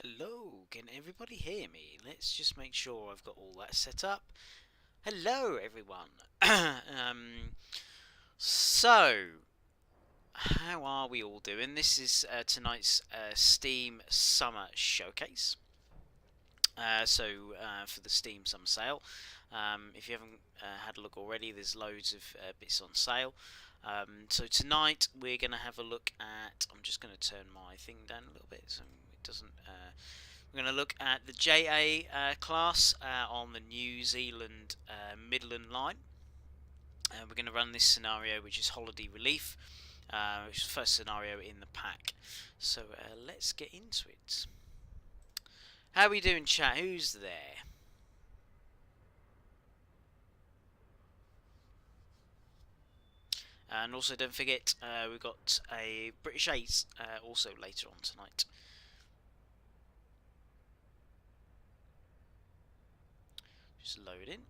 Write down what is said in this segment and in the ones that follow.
Hello, can everybody hear me? Let's just make sure I've got all that set up. Hello, everyone. So, how are we all doing? This is tonight's Steam Summer Showcase. For the Steam Summer Sale, if you haven't had a look already, there's loads of bits on sale. So tonight we're going to have a look at. I'm just going to turn my thing down a little bit so it doesn't. We're going to look at the JA class on the New Zealand Midland line. We're going to run this scenario, which is Holiday Relief, which is the first scenario in the pack. So let's get into it. How are we doing, chat? Who's there? And also, don't forget, we've got a British Ace also later on tonight. Just load in.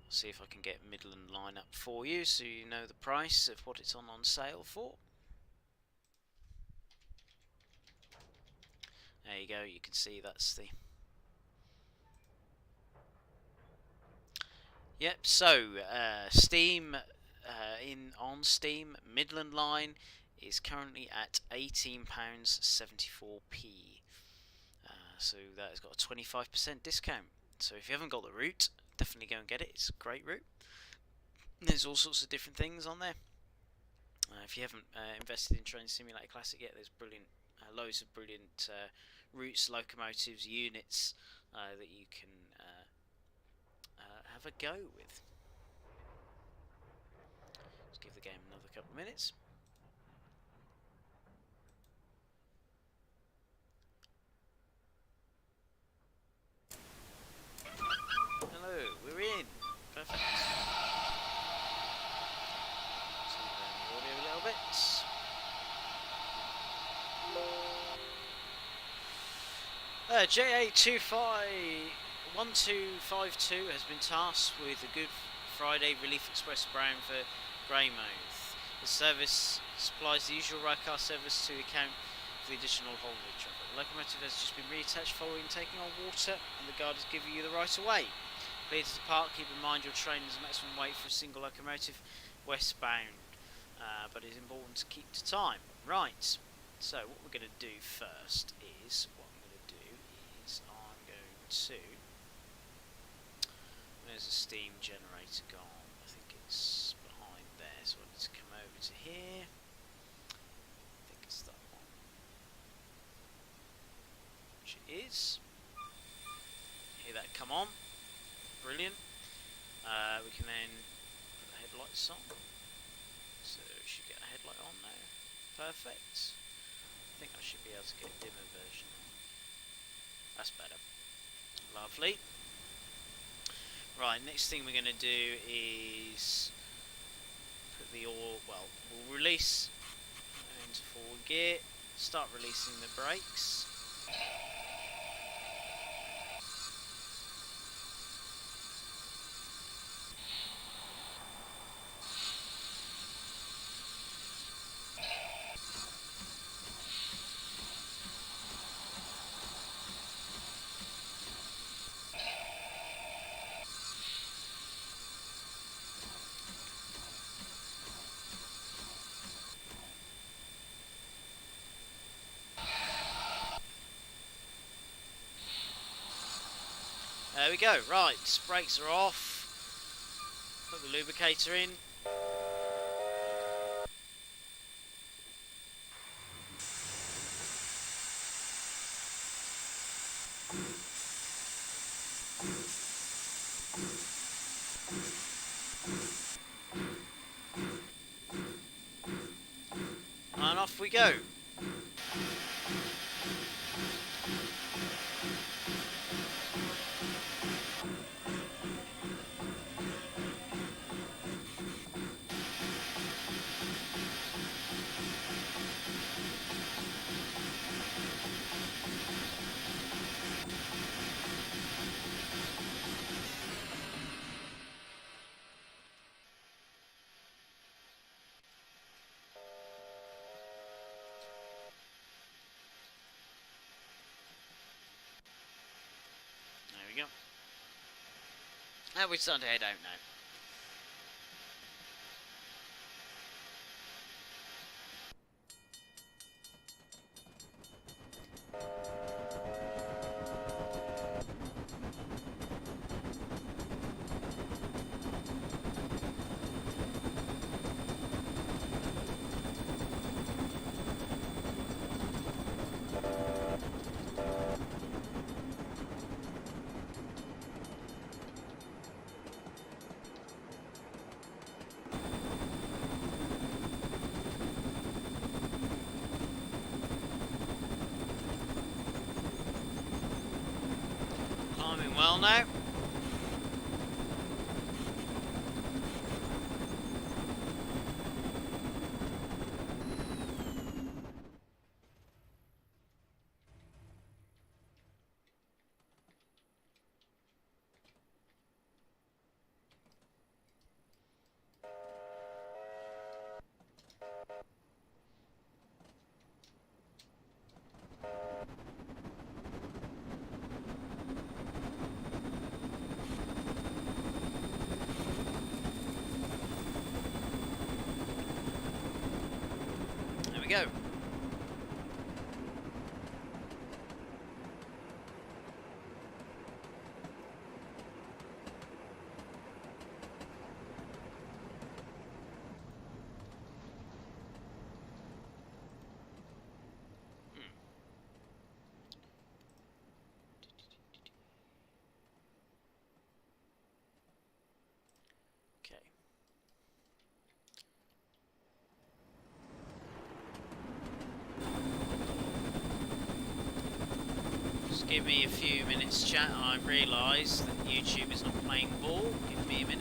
See if I can get Midland line up for you so you know the price of what it's on sale for. There you go, you can see that's the... Yep, so Steam on Steam Midland line is currently at £18.74p. So that has got a 25% discount. So if you haven't got the route, definitely go and get it. It's a great route. There's all sorts of different things on there. If you haven't invested in Train Simulator Classic yet, there's brilliant, loads of brilliant routes, locomotives, units that you can have a go with. Let's give the game another couple of minutes. Hello, we're in. Perfect. Turn down the audio a little bit. JA1252 has been tasked with the Good Friday Relief Express brown for Greymouth. The service supplies the usual railcar service to account for the additional holiday traffic. The locomotive has just been reattached following taking on water, and the guard is giving you the right of way. Clear to depart. Keep in mind your train is maximum weight for a single locomotive westbound, but it's important to keep to time. Right. So what we're going to do first is I'm going to. There's a steam generator gone. I think it's behind there, so I need to come over to here. I think it's that one. Which it is. Hear that come on. Brilliant. We can then put the headlights on. So we should get a headlight on now. Perfect. I think I should be able to get a dimmer version on. That's better. Lovely. Right, next thing we're going to do is put the oil, well, we'll release into forward gear, start releasing the brakes. There we go, right, brakes are off, put the lubricator in. And off we go. Which Sunday, I don't know. Climbing well now. There we go. Okay. Just give me a few minutes, chat. I've realised that YouTube is not playing ball. Give me a minute.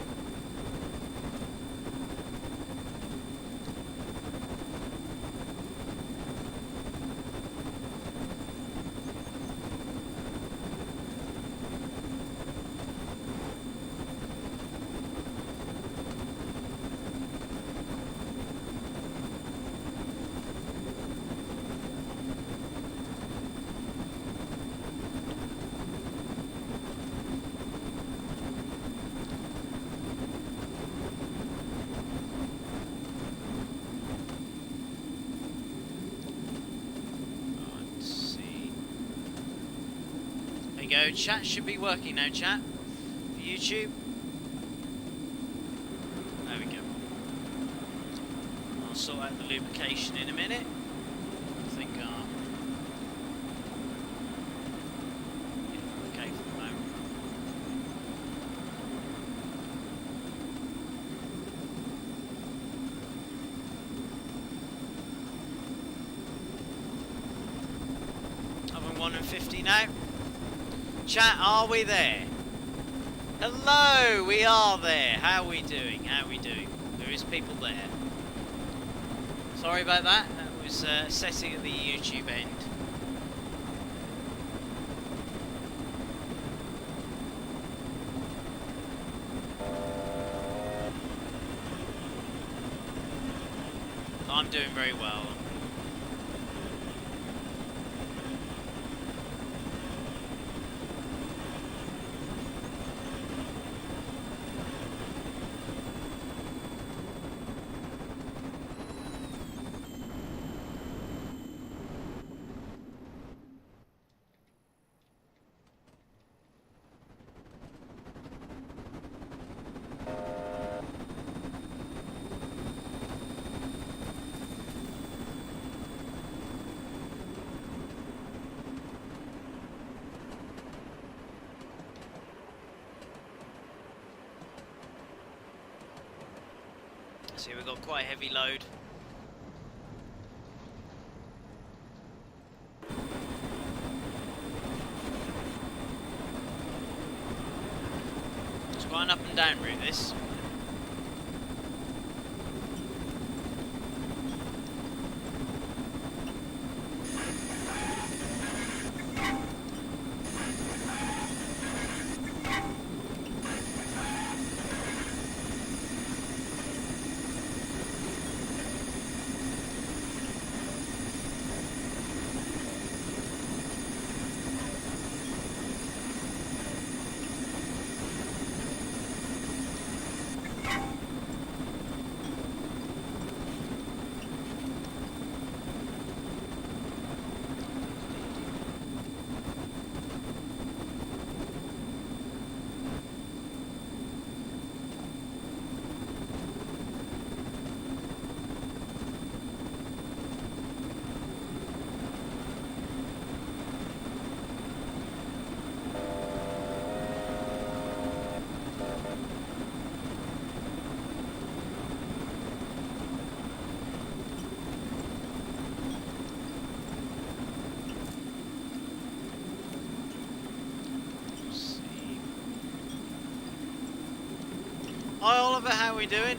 Go. Chat should be working now, chat, for YouTube. There we go. I'll sort out the lubrication in a minute. I think yeah, okay for the moment. Having 1:50 now. Chat, are we there? Hello, we are there. How are we doing? How are we doing? There is people there. Sorry about that. That was setting at the YouTube end. I'm doing very well. See, we've got quite a heavy load. It's quite an up and down route, this. Hi Oliver, how are we doing?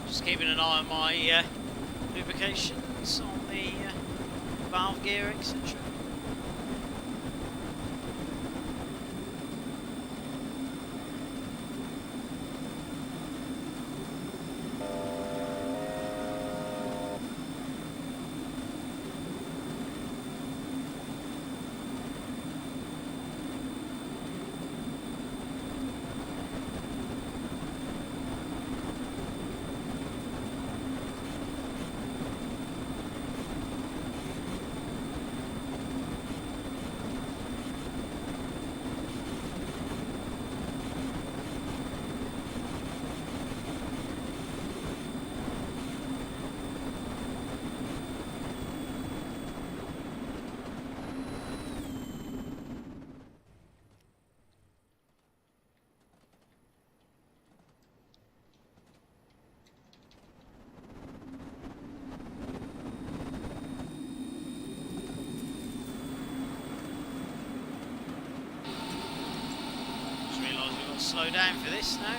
Just keeping an eye on my lubrications on the valve gear, etc. Just realised we've got to slow down for this now.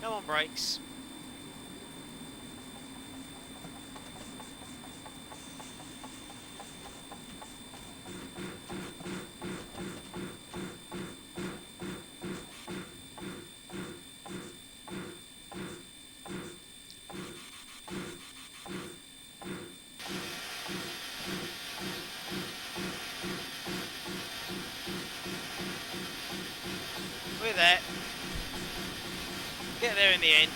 Come on, brakes. We're there. Get there in the end.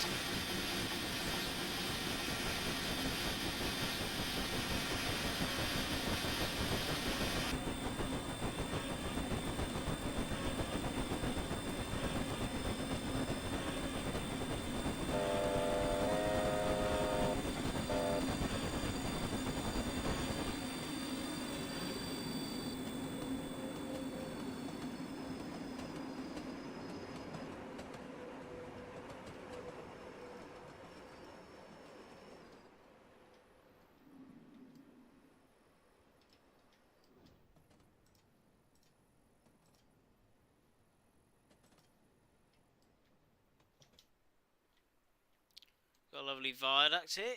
Got a lovely viaduct here.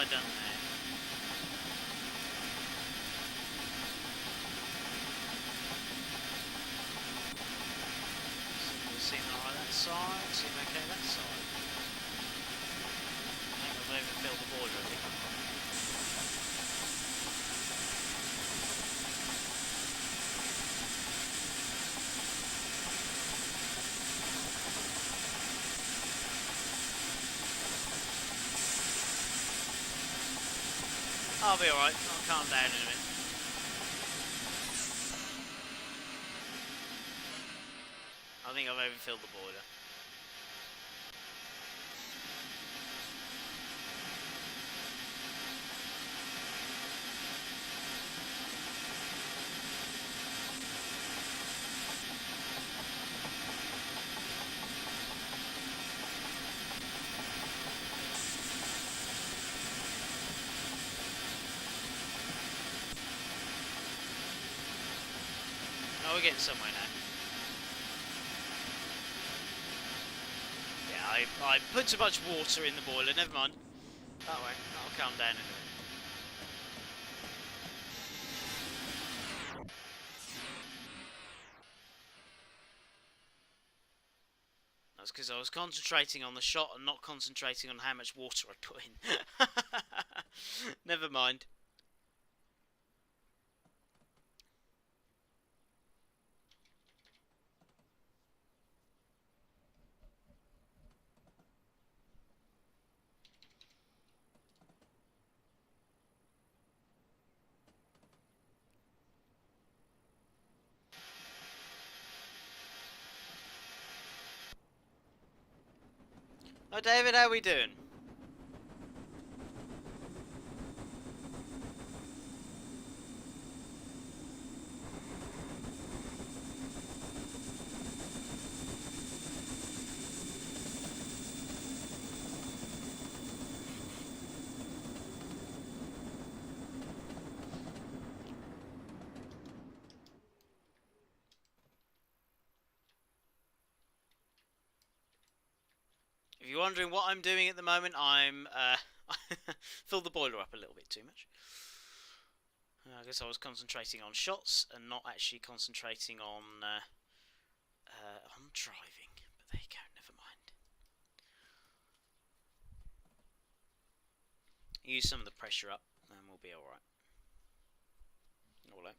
I done there? Seem alright that side, seem okay that side. I think I've overfilled the boiler a bit. I'll be alright, I'll calm down in a minute. I think I've overfilled the boiler. Oh, we're getting somewhere now. Yeah, I put too much water in the boiler, never mind. That way, that'll calm down in a minute. That's because I was concentrating on the shot and not concentrating on how much water I put in. Never mind. Oh, David, how we doing? If you're wondering what I'm doing at the moment, I'm filled the boiler up a little bit too much. I guess I was concentrating on shots and not actually concentrating on driving. But there you go, never mind. Use some of the pressure up, and we'll be all right. All right.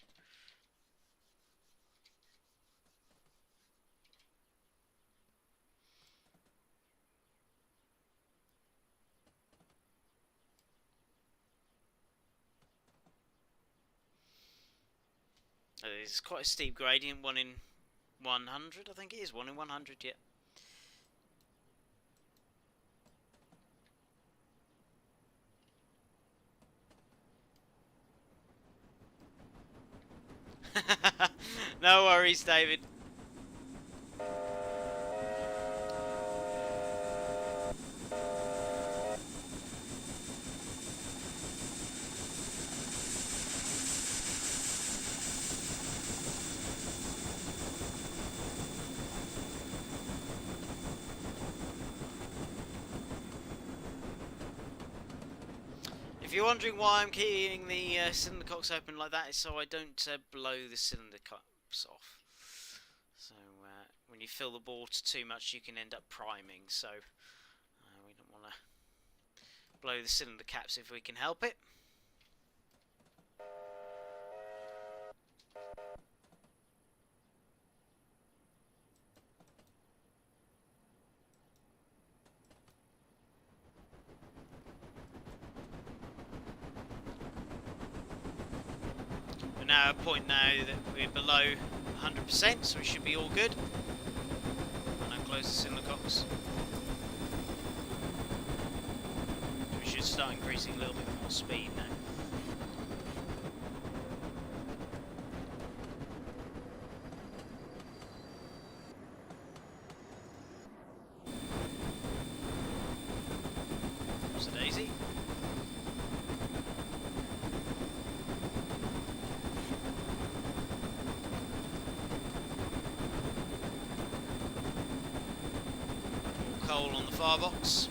It's quite a steep gradient, 1 in 100, I think it is, 1 in 100, yeah. No worries, David. If you're wondering why I'm keeping the cylinder cocks open like that, it's so I don't blow the cylinder cups off. So when you fill the water too much, you can end up priming. So we don't want to blow the cylinder caps if we can help it. We're now at a point now that we're below 100%, so we should be all good. And I'll close the cylinder cocks. We should start increasing a little bit more speed now. What's the daisy? Coal on the firebox.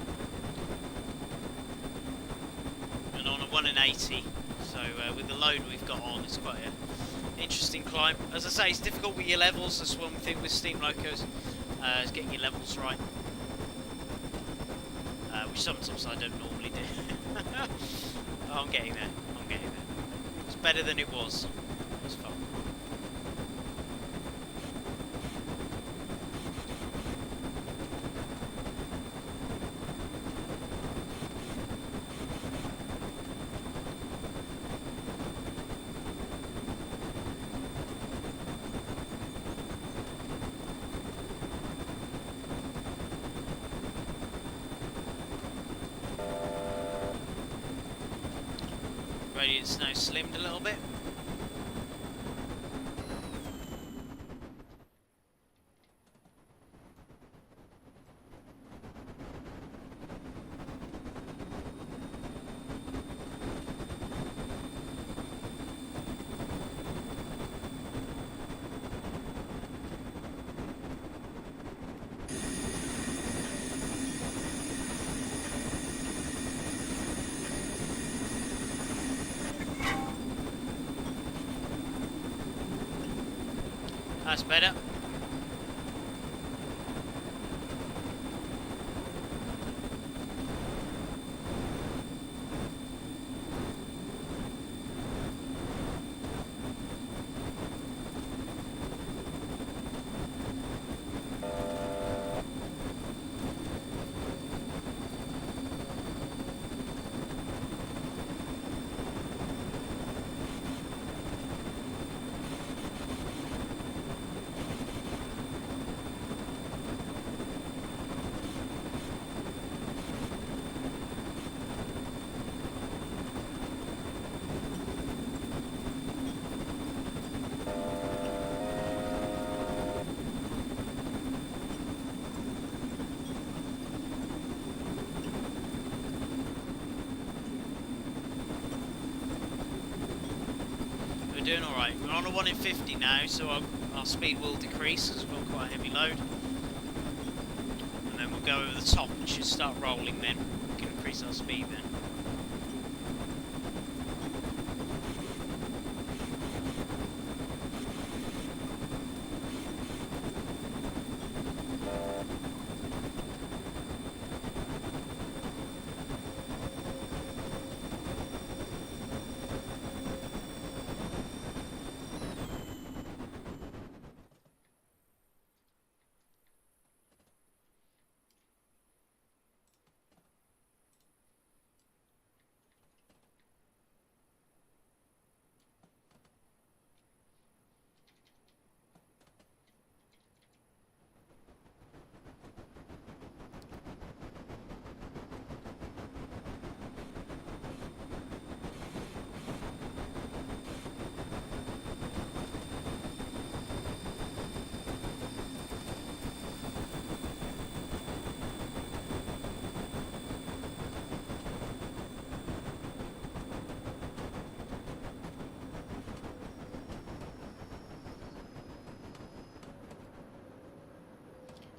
980. So with the load we've got on, it's quite an interesting climb. As I say, it's difficult with your levels. That's one thing with steam locos, is getting your levels right, which sometimes I don't normally do. Oh, I'm getting there. I'm getting there. It's better than it was. It's fun. Gradient's now slimmed a little bit. That's better. We're doing alright. We're on a 1 in 50 now, so our speed will decrease because we've got quite a heavy load. And then we'll go over the top and should start rolling then. We can increase our speed then.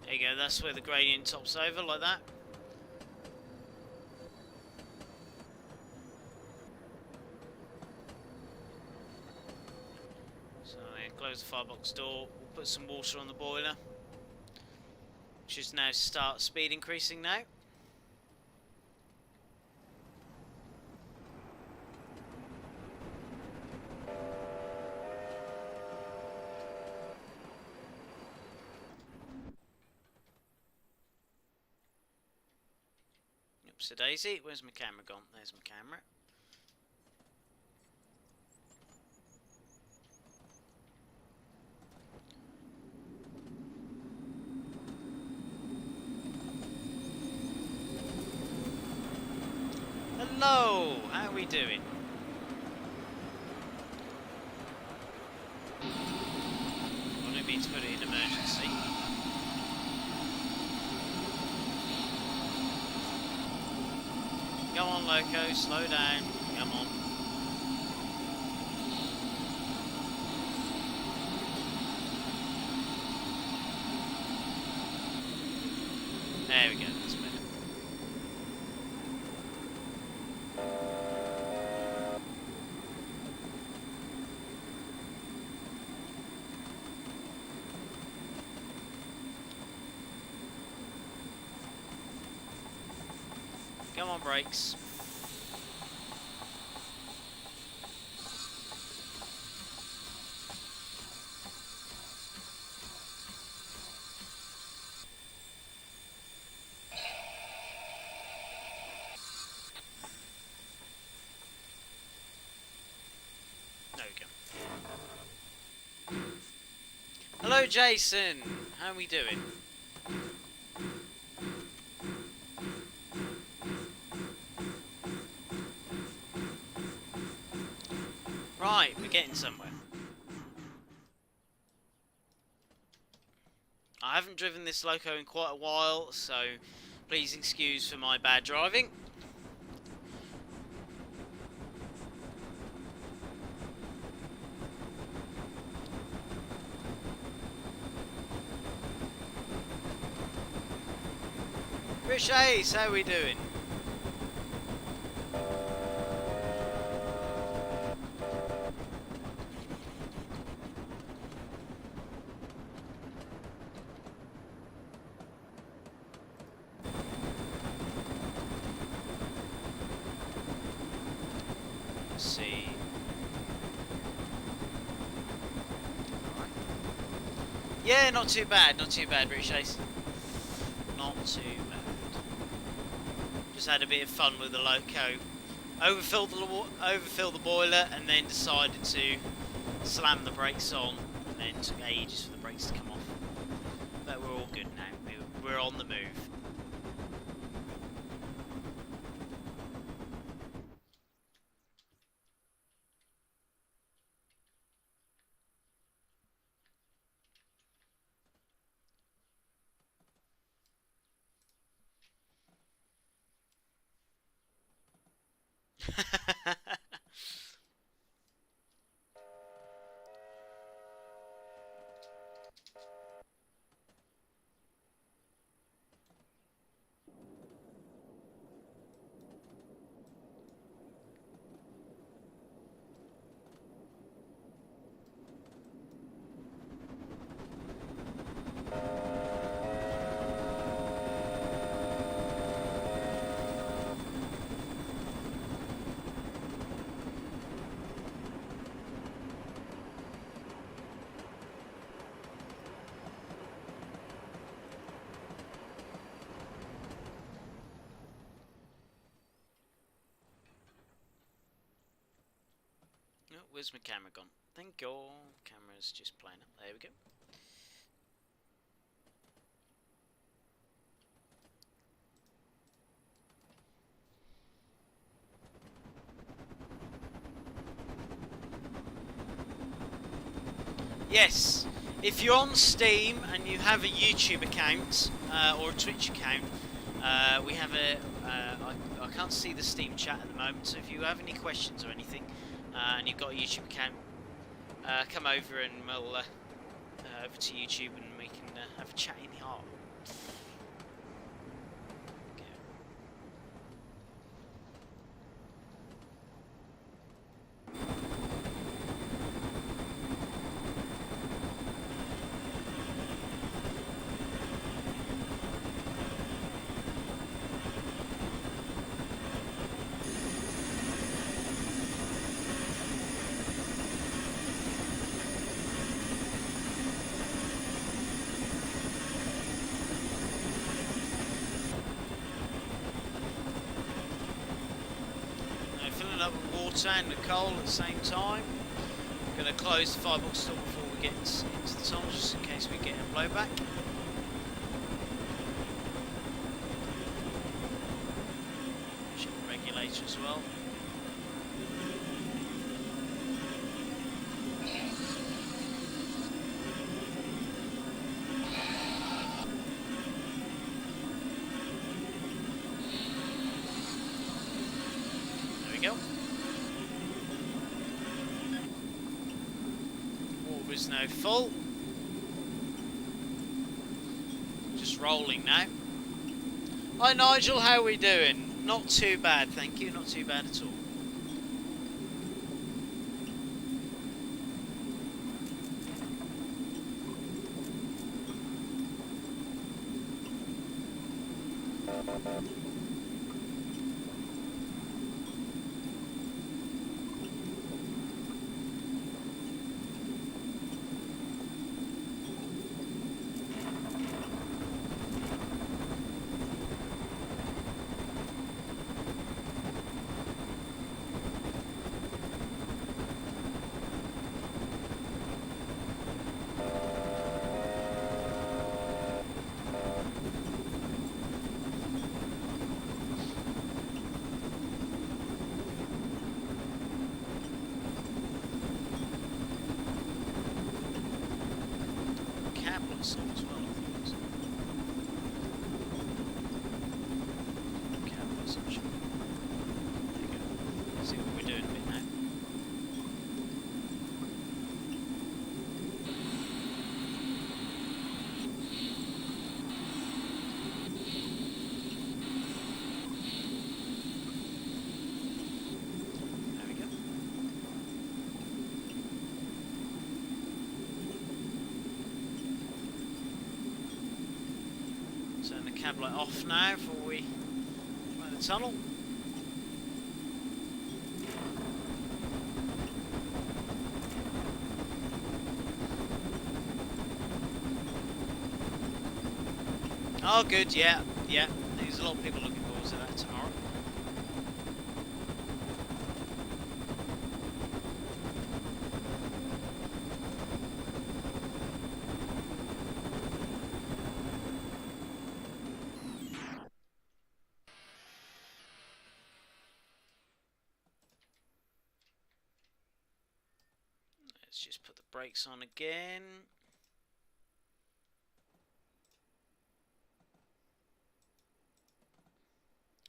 There you go, that's where the gradient tops over, like that. So then close the firebox door, we'll put some water on the boiler. Should now start speed increasing now. Oops a daisy, where's my camera gone? There's my camera. Hello, how are we doing? I didn't mean to put it in emergency. Come on, Loco, slow down. Come on. There we go, that's better. Come on, brakes. There we go. Hello, Jason. How are we doing? Right, we're getting somewhere. I haven't driven this loco in quite a while, so please excuse for my bad driving. Rich Ace, how are we doing? Let's see. Yeah, not too bad, Rich Ace. Not too bad. Just had a bit of fun with the loco. Overfilled the boiler and then decided to slam the brakes on, and then took ages for the brakes to come off. But we're all good now. We're on the move. Oh, where's my camera gone? Thank you. Camera's just playing up. There we go. Yes, if you're on Steam and you have a YouTube account or a Twitch account, we have a. I can't see the Steam chat at the moment, so if you have any questions or anything, and you've got a YouTube account, come over and we'll over to YouTube and we can have a chat in the heart. Up with water and the coal at the same time. I'm going to close the firebox door before we get into the tunnel, just in case we get a blowback. Check the regulator as well. Go. Water is now full. Just rolling now. Hi Nigel, how are we doing? Not too bad, thank you. Not too bad at all. lights on as well, I think. So. Cab lights on, shall we? There you go. See what we're doing a bit now. Turn the cab light off now before we go in the tunnel. Oh good, yeah. There's a lot of people looking forward to that tomorrow. Let's just put the brakes on again.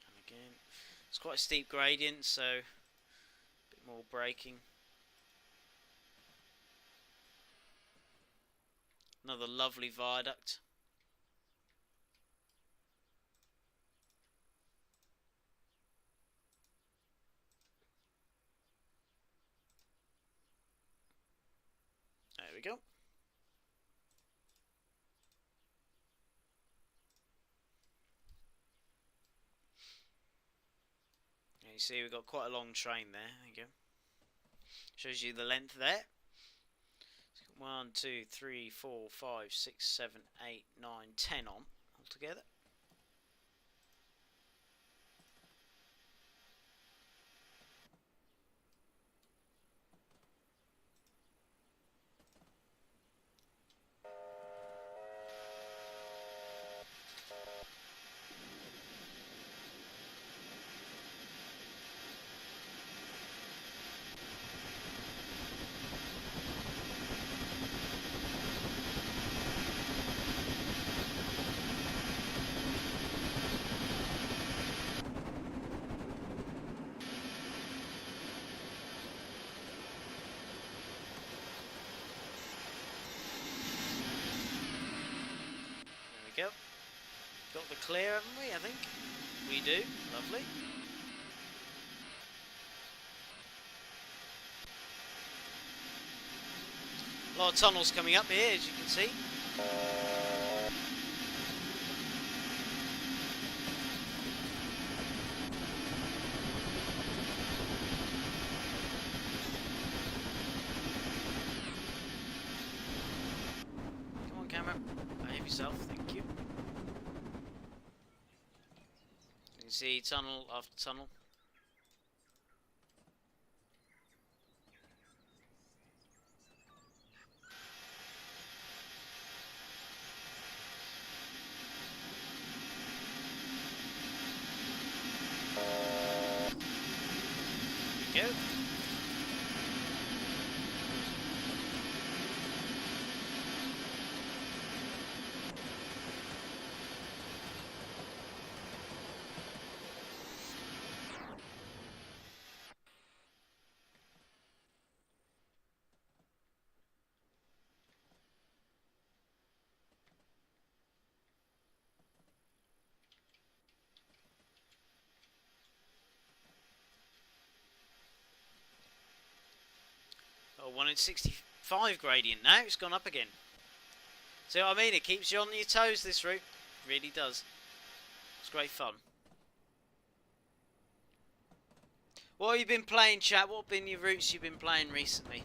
And again. It's quite a steep gradient, so a bit more braking. Another lovely viaduct. There we go. You see we've got quite a long train there. There you go. Shows you the length there. 1, 2, 3, 4, 5, 6, 7, 8, 9, 10 on altogether. Go. Got the clear, haven't we? I think we do. Lovely. A lot of tunnels coming up here, as you can see. Come on, camera. Behave yourself. Thank you. You can see tunnel after tunnel. There we go. Oh, 1 in 65 gradient now. It's gone up again. See what I mean? It keeps you on your toes, this route. It really does. It's great fun. What have you been playing, chat? What have been your routes you've been playing recently?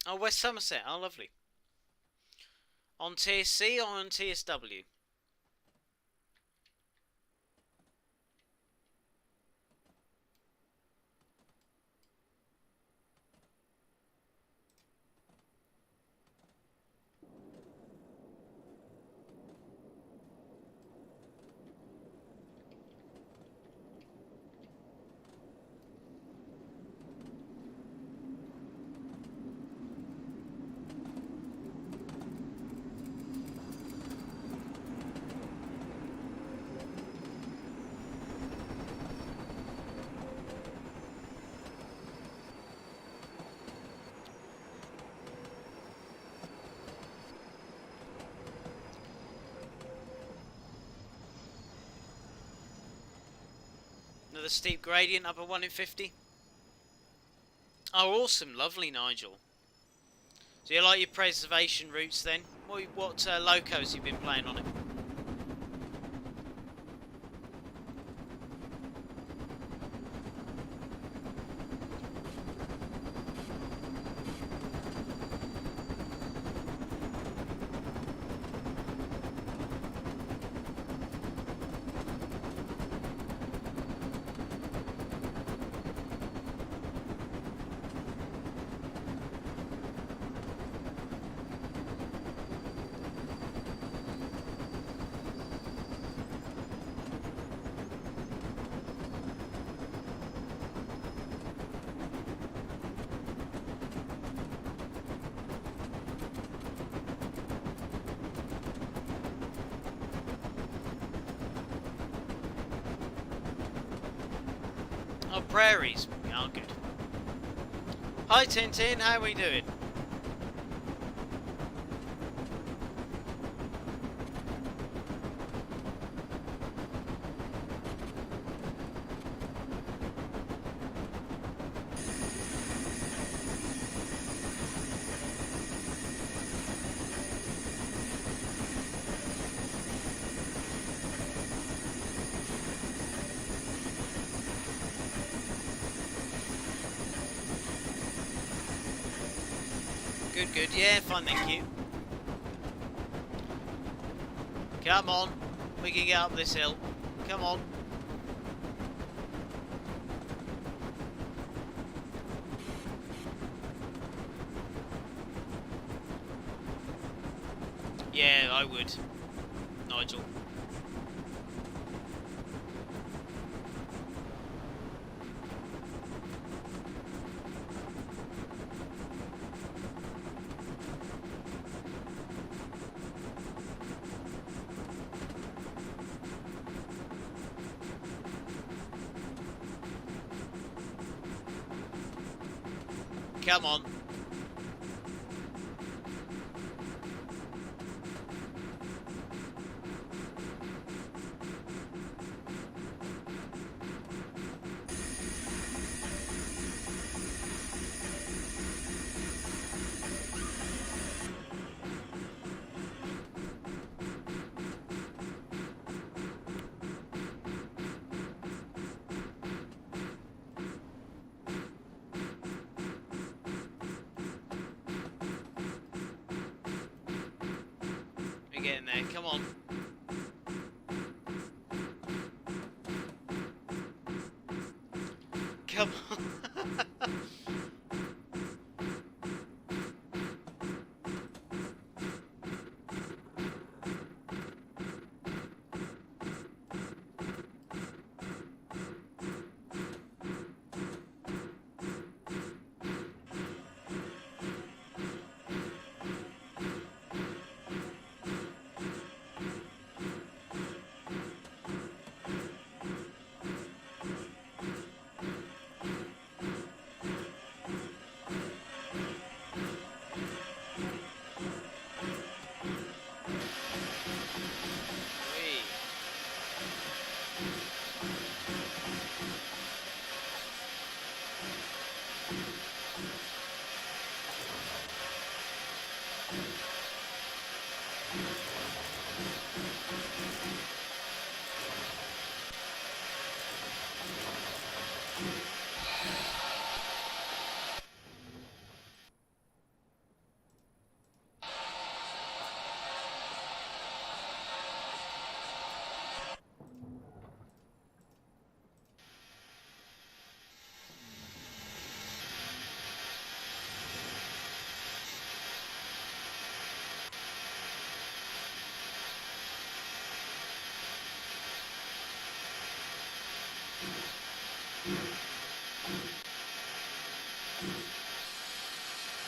Oh, West Somerset. Oh, lovely. On Tier C or on TSW? Another steep gradient up a 1 in 50. Oh, awesome. Lovely, Nigel. So you like your preservation routes then? What locos you been playing on it? Oh, prairies. Oh, good. Hi, Tintin. How are we doing? Good, good. Yeah, fine, thank you. Come on. We can get up this hill. Come on. Yeah, I would. Nigel. Come on. We're getting there. Come on. Come on.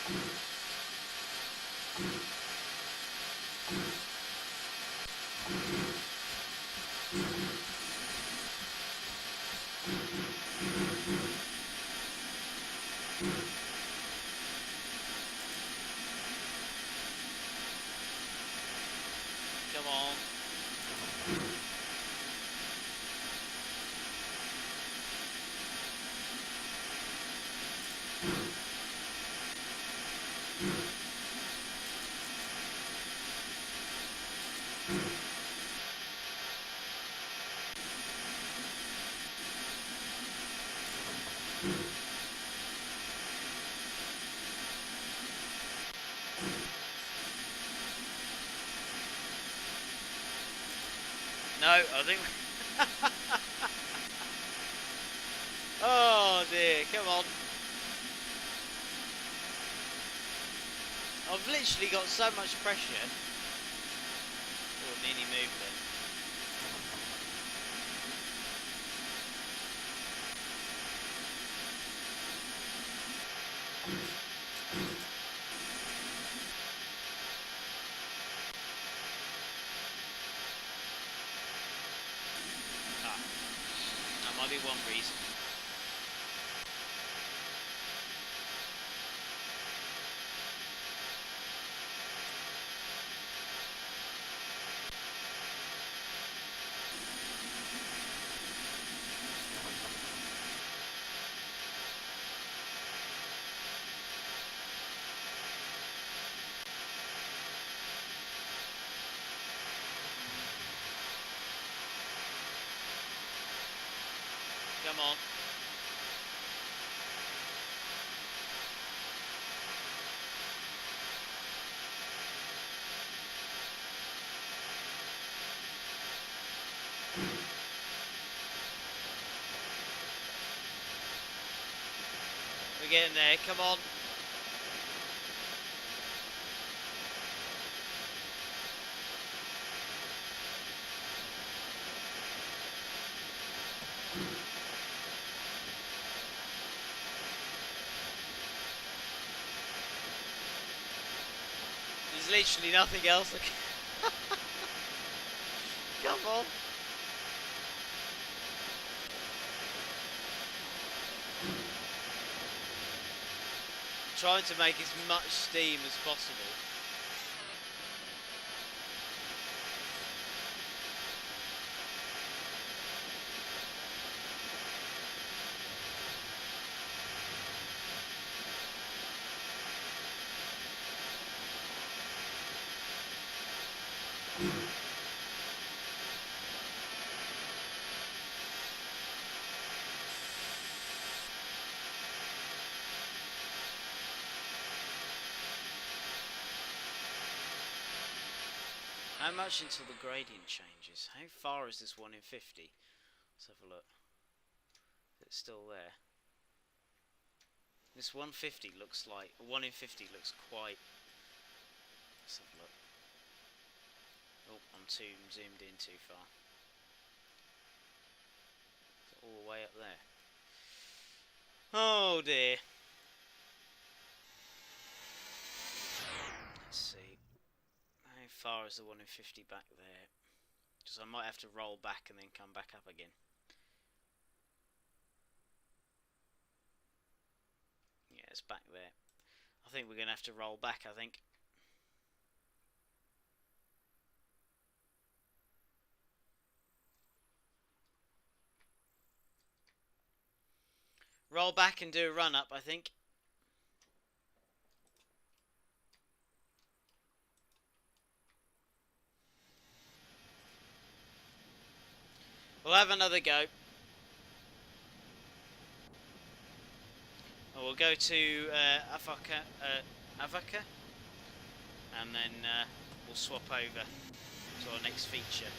Come on. No, I think... Oh dear, come on. I've literally got so much pressure. Oh, nearly moved it. Ah, that might be one reason. Come on. We're getting there, come on. There's literally nothing else. Come on. Trying to make as much steam as possible. How much until the gradient changes? How far is this 1 in 50? Let's have a look. It's still there. This 150 looks like 1 in 50 looks quite. Let's have a look. Oh, I'm zoomed in too far. It's all the way up there. Oh dear. Let's see. How far is the 1 in 50 back there? Because I might have to roll back and then come back up again. Yeah, it's back there. I think we're going to have to roll back, I think. Roll back and do a run up, I think. We'll have another go. We'll go to Avaka, and then we'll swap over to our next feature.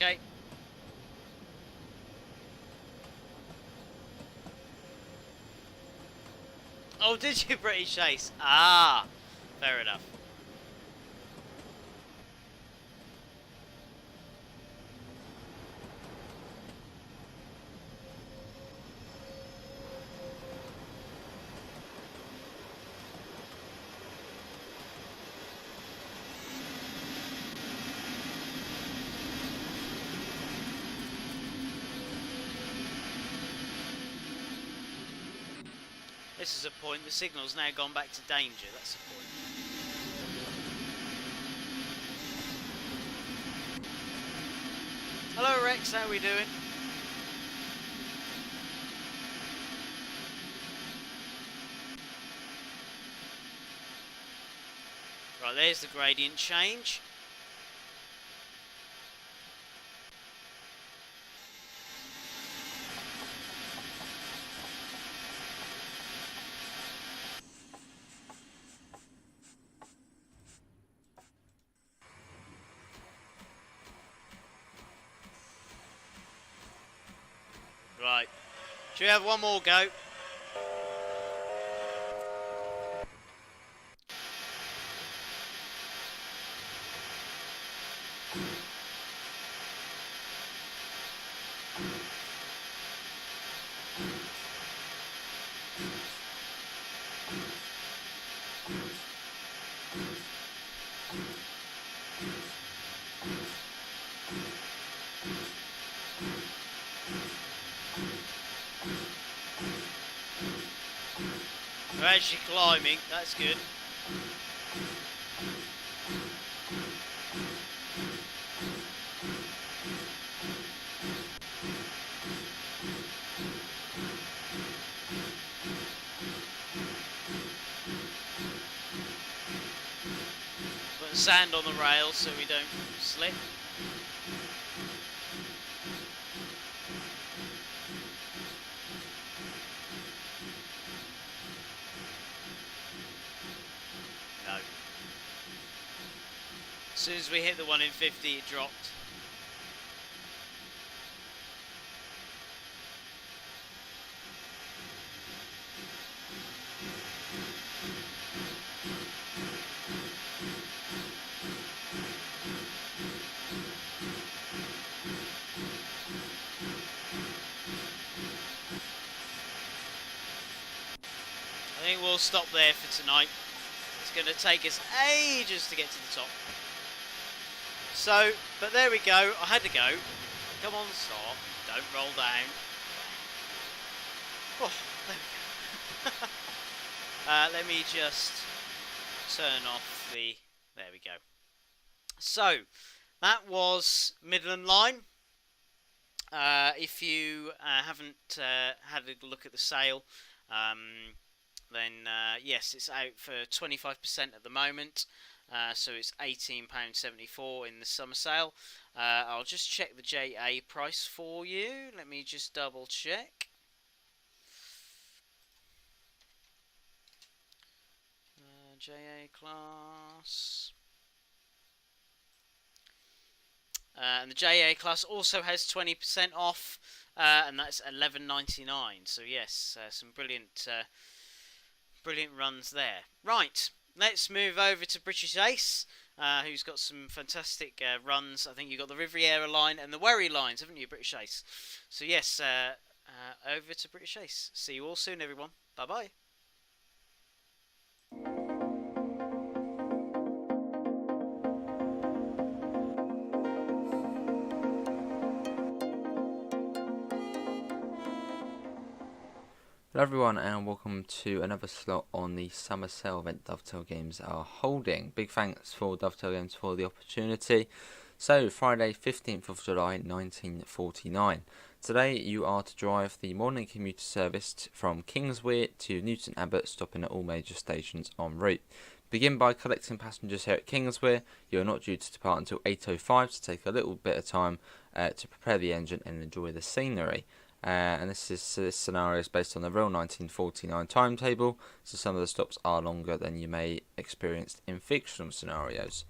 Okay. Oh, did you, British Ace? Ah, fair enough. This is a point. The signal's now gone back to danger. That's a point. Hello, Rex. How are we doing? Right, there's the gradient change. Right. Should we have one more go? We're actually climbing. That's good. Put sand on the rails so we don't slip. No. As soon as we hit the 1 in 50, it dropped. I think we'll stop there for tonight. It's going to take us ages to get to the top. So, but there we go. I had to go. Come on, stop. Don't roll down. Oh, there we go. Let me just turn off the... There we go. So, that was Midland Line. If you haven't had a look at the sale, then yes, it's out for 25% at the moment. So it's £18.74 in the summer sale. I'll just check the JA price for you. Let me just double check. JA class. And the JA class also has 20% off, and that's £11.99. So yes, some brilliant runs there. Right, let's move over to British Ace, who's got some fantastic runs. I think you've got the Riviera line and the Wherry lines, haven't you, British Ace? So yes, over to British Ace. See you all soon, everyone. Bye-bye. Hello everyone and welcome to another slot on the summer sale event Dovetail Games are holding. Big thanks for Dovetail Games for the opportunity. So Friday 15th of July 1949. Today you are to drive the morning commuter service from Kingswear to Newton Abbot, stopping at all major stations en route. Begin by collecting passengers here at Kingswear. You are not due to depart until 8:05 to take a little bit of time to prepare the engine and enjoy the scenery. And this scenario is based on the real 1949 timetable, so some of the stops are longer than you may experience in fictional scenarios.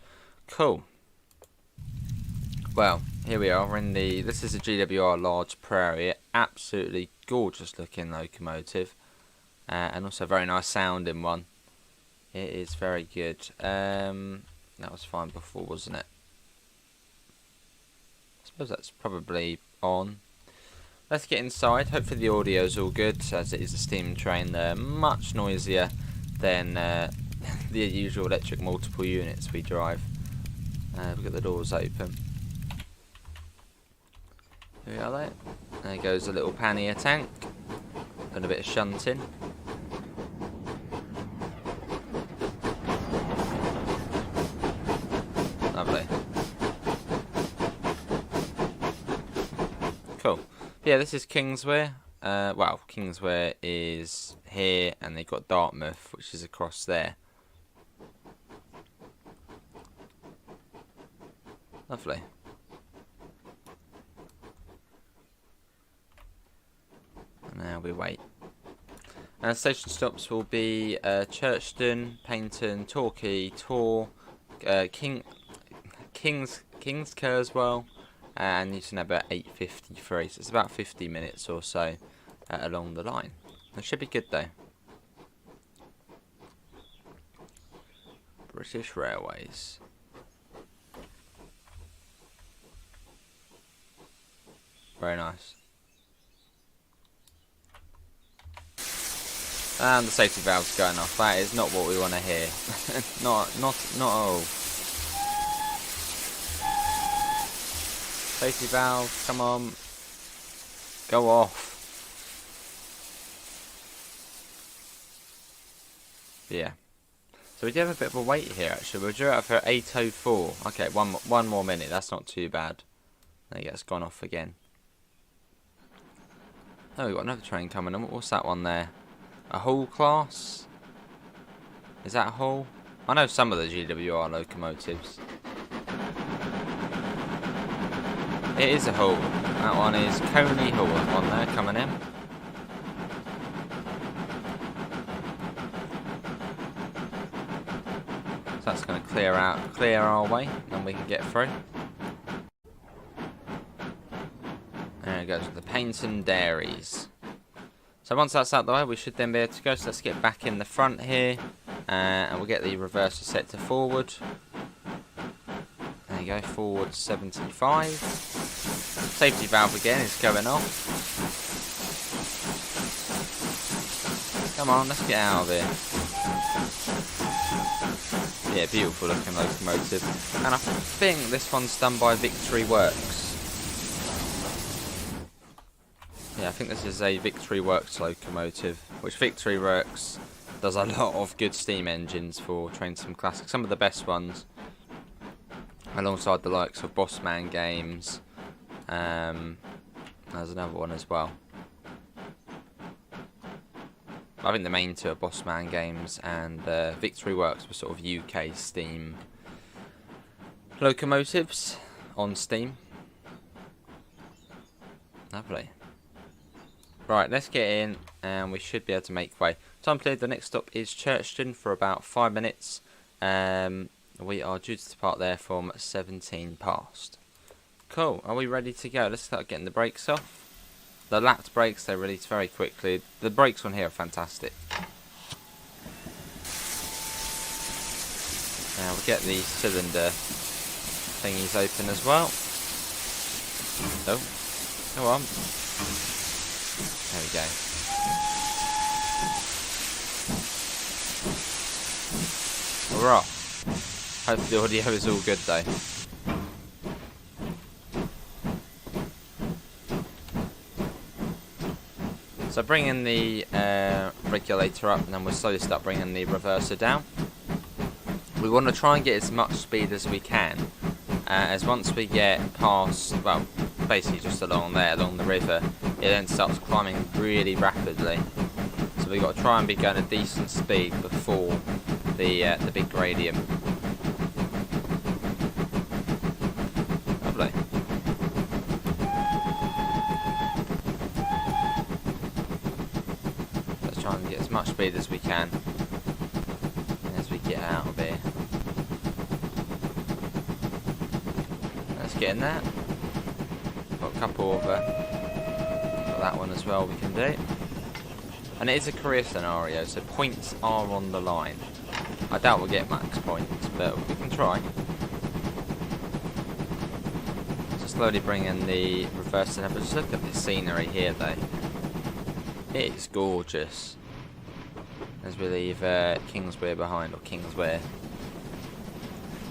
Cool. Well, here we are. We're in the. This is a GWR Large Prairie. Absolutely gorgeous looking locomotive, and also a very nice sounding one. It is very good. That was fine before, wasn't it? I suppose that's probably on. Let's get inside. Hopefully the audio's all good, as it is a steam train. They're much noisier than the usual electric multiple units we drive. We've got the doors open. Here we are there. There goes a little pannier tank. And a bit of shunting. Lovely. Cool. Yeah, this is Kingswear. Well, Kingswear is here, and they've got Dartmouth, which is across there. Lovely. And now we wait. And station stops will be Churchton, Paignton, Torquay, Tor, Kings Kerswell, and Newton about 8:53. So it's about 50 minutes or so along the line. It should be good though. British Railways. Very nice. And the safety valve's going off. That is not what we want to hear. not at all. Safety valve, come on. Go off. Yeah. So we do have a bit of a wait here actually. We're due out for 8:04. Okay, one more minute. That's not too bad. There you go, it's gone off again. Oh, we've got another train coming in. What's that one there? A Hull class? Is that a Hull? I know some of the GWR locomotives. It is a Hull. That one is Coney Hull. One there coming in. So that's going to clear our way, and we can get through. There it goes, the Paignton Dairies. So once that's out the way, we should then be able to go. So let's get back in the front here, and we'll get the reverser set to forward. There you go, forward 75. Safety valve again is going off. Come on, let's get out of here. Yeah, beautiful looking locomotive. And I think this one's done by Victory Works. Yeah, I think this is a Victory Works locomotive, which Victory Works does a lot of good steam engines for Train Sim Classic. Some of the best ones, alongside the likes of Bossman Games. There's another one as well. I think the main two are Bossman Games and Victory Works were sort of UK steam locomotives on Steam. Lovely. Right, let's get in and we should be able to make way. Time cleared. The next stop is Churchton for about 5 minutes. We are due to depart there from 17 past. Cool, are we ready to go? Let's start getting the brakes off. The lapped brakes, they release very quickly. The brakes on here are fantastic. Now we'll get the cylinder thingies open as well. Oh, go on. There we go. We're off. Hope the audio is all good though. So bringing the regulator up, and then we'll slowly start bringing the reverser down. We want to try and get as much speed as we can, as once we get past, well, basically just along there, along the river, it then starts climbing really rapidly. So we've got to try and be going a decent speed before the big gradient. Lovely. Let's try and get as much speed as we can as we get out of here. Let's get in there. Got a couple of got that one as well we can do. And it is a career scenario, so points are on the line. I doubt we'll get max points, but we can try. So slowly bring in the reverse in, but just look at the scenery here though. It is gorgeous. As we leave Kingswear behind, or Kingswear.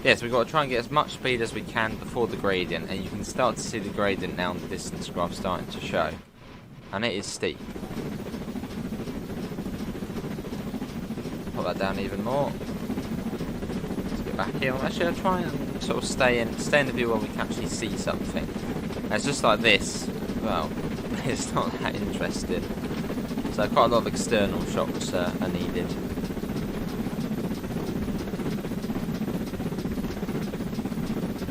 Yeah, so we've got to try and get as much speed as we can before the gradient, and you can start to see the gradient now in the distance graph starting to show. And it is steep. Put that down even more. Let's get back here. Well, actually, I'll try and sort of stay in the view where we can actually see something. And it's just like this. Well, it's not that interesting. So quite a lot of external shots are needed.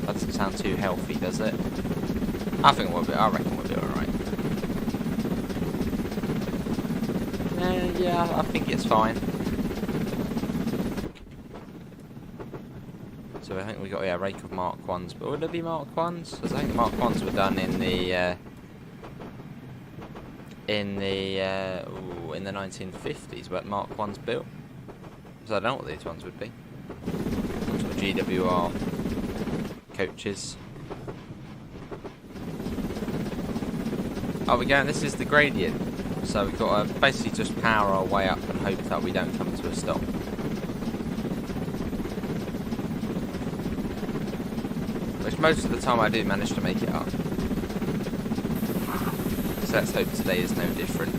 That doesn't sound too healthy, does it? I reckon we'll be alright. Yeah, I think it's fine. So I think we got rake of Mark 1s, but would there be Mark 1s? Because I think the Mark 1s were done in the 1950s, but Mark 1s built. So I don't know what these ones would be. Sort of GWR coaches. Oh, we're going. This is the gradient. So we've got to basically just power our way up and hope that we don't come to a stop. Which most of the time I do manage to make it up. So let's hope today is no different.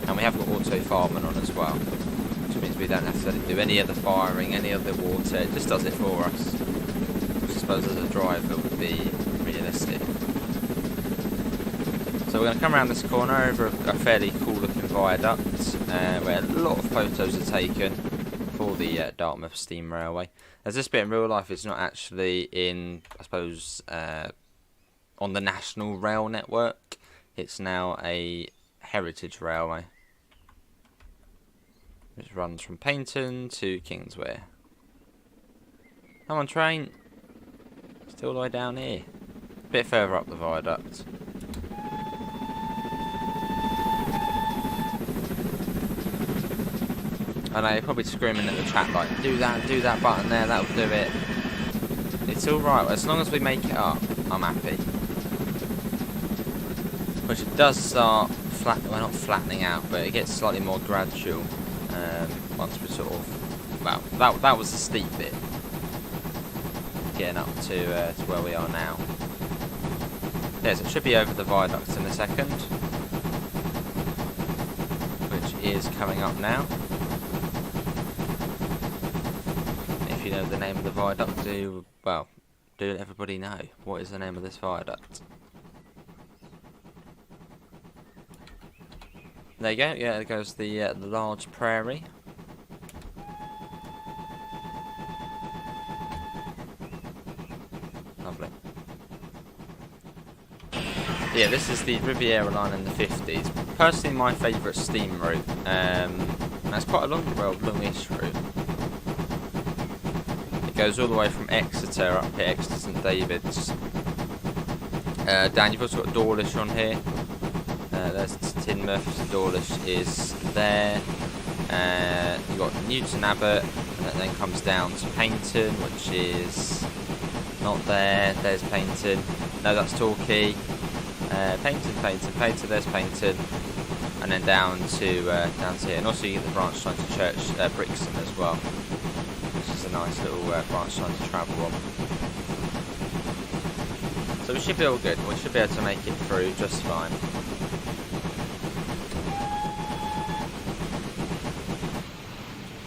And we have got auto farming on as well, which means we don't have to do any of the firing, any of the water. It just does it for us, which I suppose as a driver would be realistic. So we're going to come around this corner over a fairly cool looking viaduct where a lot of photos are taken for the Dartmouth Steam Railway. As this bit in real life is not actually in, I suppose, on the National Rail Network. It's now a heritage railway, which runs from Paignton to Kingswear. Come on, train. Still all the way down here. A bit further up the viaduct. I know, you're probably screaming at the chat like, do that button there, that'll do it. It's alright, as long as we make it up, I'm happy. Which it does start well, not flattening out, but it gets slightly more gradual once we sort of, well, that was the steep bit, getting up to where we are now. Yes, it should be over the viaduct in a second, which is coming up now. If you know the name of the viaduct, do let everybody know what is the name of this viaduct. There you go. Yeah, there goes the large prairie. Lovely. Yeah, this is the Riviera line in the 50s. Personally, my favourite steam route. That's quite a longish route. It goes all the way from Exeter up here, Exeter St David's. Dan, you've also got Dawlish on here. There's Teignmouth, Dawlish is there. You've got Newton Abbot, and that then comes down to Paignton, which is not there. There's Paignton. No, that's Torquay. Paignton, there's Paignton. And then down to here. And also you get the branch line to Brixton as well, which is a nice little branch line to travel on. So we should be all good. We should be able to make it through just fine.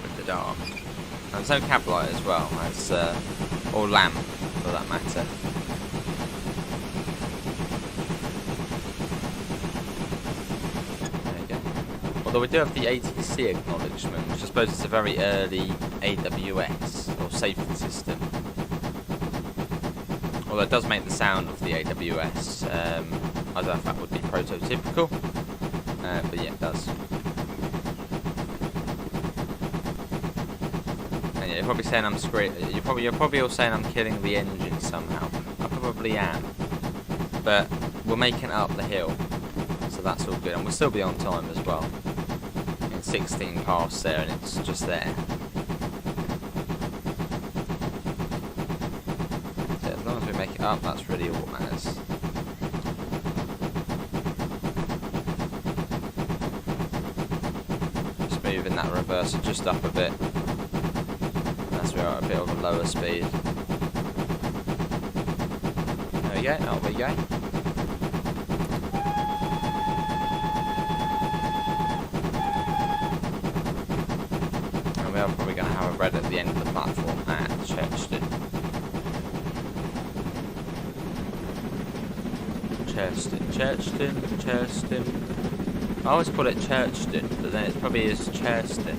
With the dark. And there's no cab light as well, as or lamp for that matter. There you go. Although we do have the ATC acknowledgement, which I suppose is a very early AWS or safety system. Although it does make the sound of the AWS. I don't know if that would be prototypical, but yeah, it does. And you're probably saying I'm you're probably all saying I'm killing the engine somehow. I probably am. But we're making it up the hill, so that's all good. And we'll still be on time as well. It's 16 past there, and it's just there. So as long as we make it up, that's really all that matters. Just moving that reverser just up a bit. As we're at a bit of a lower speed. There we go, out we go. And we are probably going to have a red at the end of the platform at Churchton. Churchton. I always call it Churchton, but then it probably is Churston.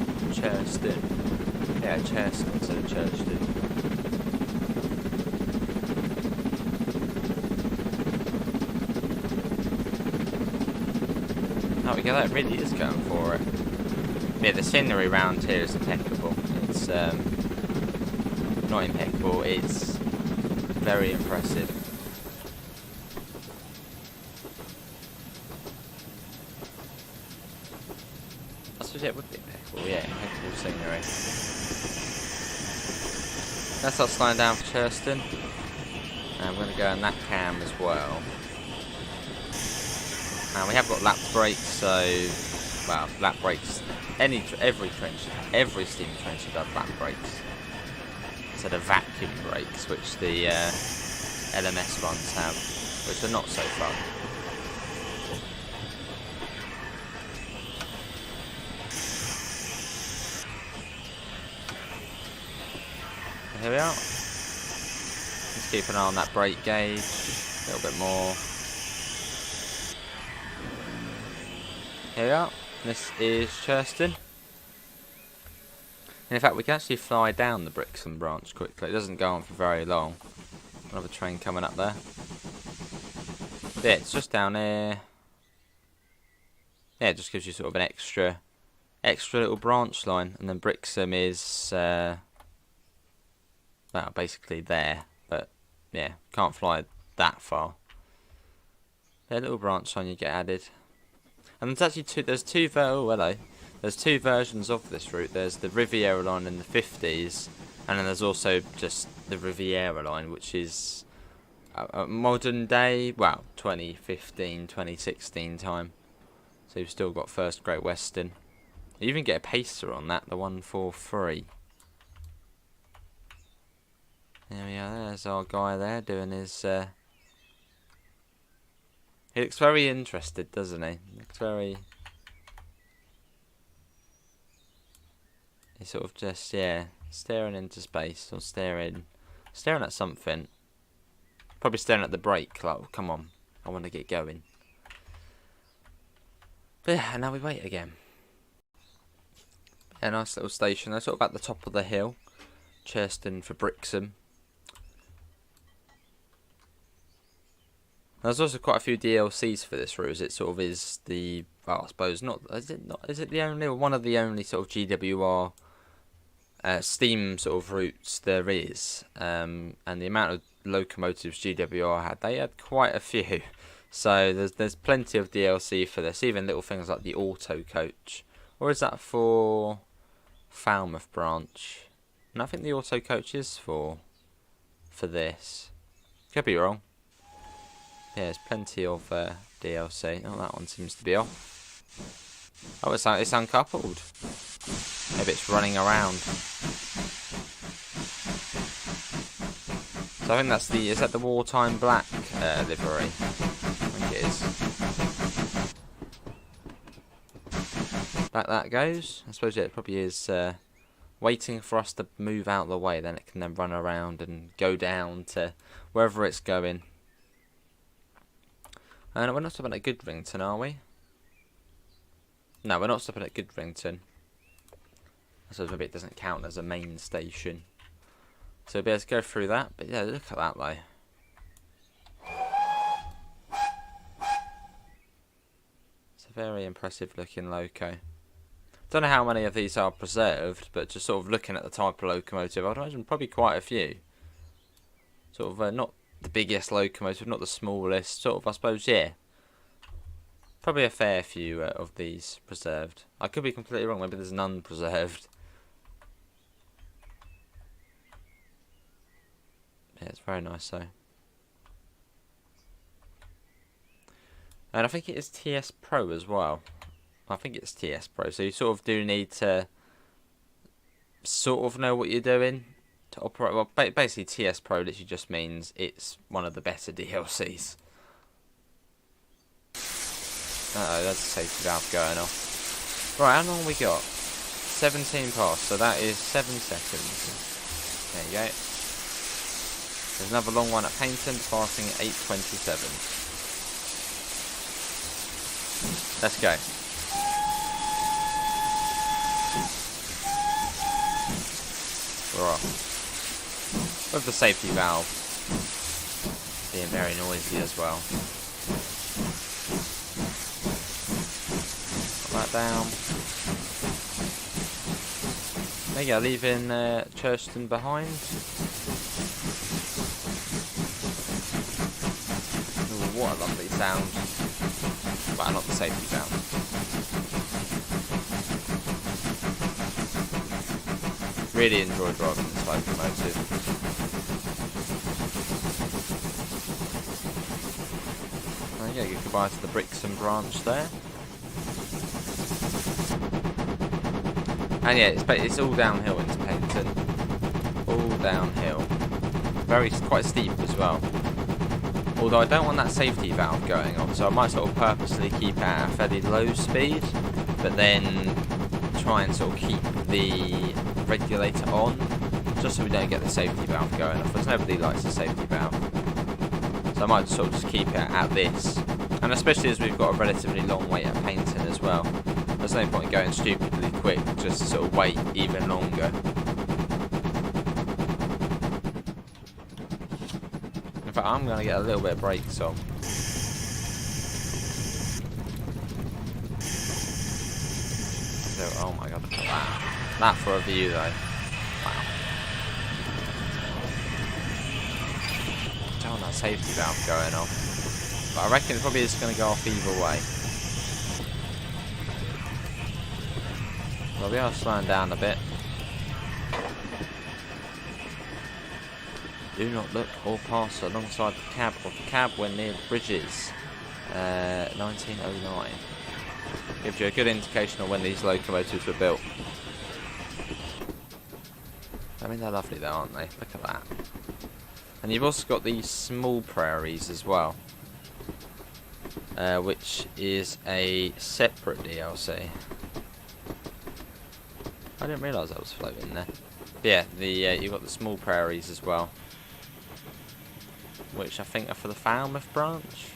Yeah, Churston instead of Churchton. There we go, that really is going for it. Yeah, the scenery around here is impeccable. It's not impeccable, it's very impressive. I suppose it would be impeccable, yeah, impeccable scenery. Let's not slide down for Churston. And I'm going to go in that cam as well. Now we have got lap brakes, so well, lap brakes. Every steam trench should have lap brakes instead of vacuum brakes, which the LMS ones have, which are not so fun. Here we are. Let's keep an eye on that brake gauge a little bit more. Here we are. This is Churston. And in fact, we can actually fly down the Brixham branch quickly. It doesn't go on for very long. Another train coming up there. Yeah, it's just down here. Yeah, it just gives you sort of an extra little branch line, and then Brixham is well, basically there. But yeah, can't fly that far. Yeah, little branch line you get added. And there's actually there's two versions of this route. There's the Riviera line in the 50s, and then there's also just the Riviera line, which is a modern day, well, 2015, 2016 time. So you've still got First Great Western. You even get a pacer on that, the 143. There we are, there's our guy there doing his... He looks very interested, doesn't he? He looks very... He's sort of just, yeah, staring into space, or staring at something. Probably staring at the brake, like, oh, come on, I want to get going. But yeah, and now we wait again. A nice little station, they're sort of at the top of the hill. Churston for Brixham. There's also quite a few DLCs for this route, as it sort of is the, well, I suppose not, is it the only, or one of the only sort of GWR steam sort of routes there is, and the amount of locomotives GWR had, they had quite a few, so there's plenty of DLC for this, even little things like the auto coach, or is that for Falmouth branch? And I think the auto coach is for this, could be wrong. Yeah, there's plenty of DLC. Oh, that one seems to be off. Oh, it's uncoupled. Maybe it's running around. So I think that's is that the wartime black livery? I think it is. Back that goes. I suppose it probably is waiting for us to move out of the way, then it can then run around and go down to wherever it's going. And we're not stopping at Goodrington, are we? No, we're not stopping at Goodrington. So maybe it doesn't count as a main station. So we'll be able to go through that. But yeah, look at that though. It's a very impressive looking loco. Don't know how many of these are preserved, but just sort of looking at the type of locomotive, I'd imagine probably quite a few. Sort of not the biggest locomotive, not the smallest, sort of, I suppose, yeah. Probably a fair few of these preserved. I could be completely wrong, maybe there's none preserved. Yeah, it's very nice though. And I think it is TS Pro as well. I think it's TS Pro, so you sort of do need to sort of know what you're doing to operate. Well, basically TS Pro literally just means it's one of the better DLCs. Uh-oh, there's a safety valve going off. Right, how long we got? 17 past, so that is 7 seconds. There you go. There's another long one at Paynton, passing at 8:27. Let's go. We're off. With the safety valve being very noisy as well. Put that down. There you go, leaving Churston behind. Ooh, what a lovely sound. Well, not the safety valve. Really enjoy driving this locomotive. There you go, goodbye to the Brixton branch there. And yeah, it's all downhill into Paynton. All downhill. Quite steep as well. Although I don't want that safety valve going on, so I might sort of purposely keep it at a fairly low speed, but then try and sort of keep the regulator on, just so we don't get the safety valve going off, because nobody likes the safety valve. So I might sort of just keep it at this, and especially as we've got a relatively long wait at Paynton as well, there's no point in going stupidly quick, just to sort of wait even longer. In fact, I'm going to get a little bit of brakes on. So, oh my god, look at that. That for a view though. Wow. Don't want that safety valve going off. But I reckon it's probably just going to go off either way. Well, we are slowing down a bit. Do not look or pass alongside the cab or the cab when near the bridges. 1909. Gives you a good indication of when these locomotives were built. I mean, they're lovely though, aren't they? Look at that. And you've also got these small prairies as well, which is a separate DLC. I didn't realise that was floating there. But yeah, you've got the small prairies as well, which I think are for the Falmouth branch.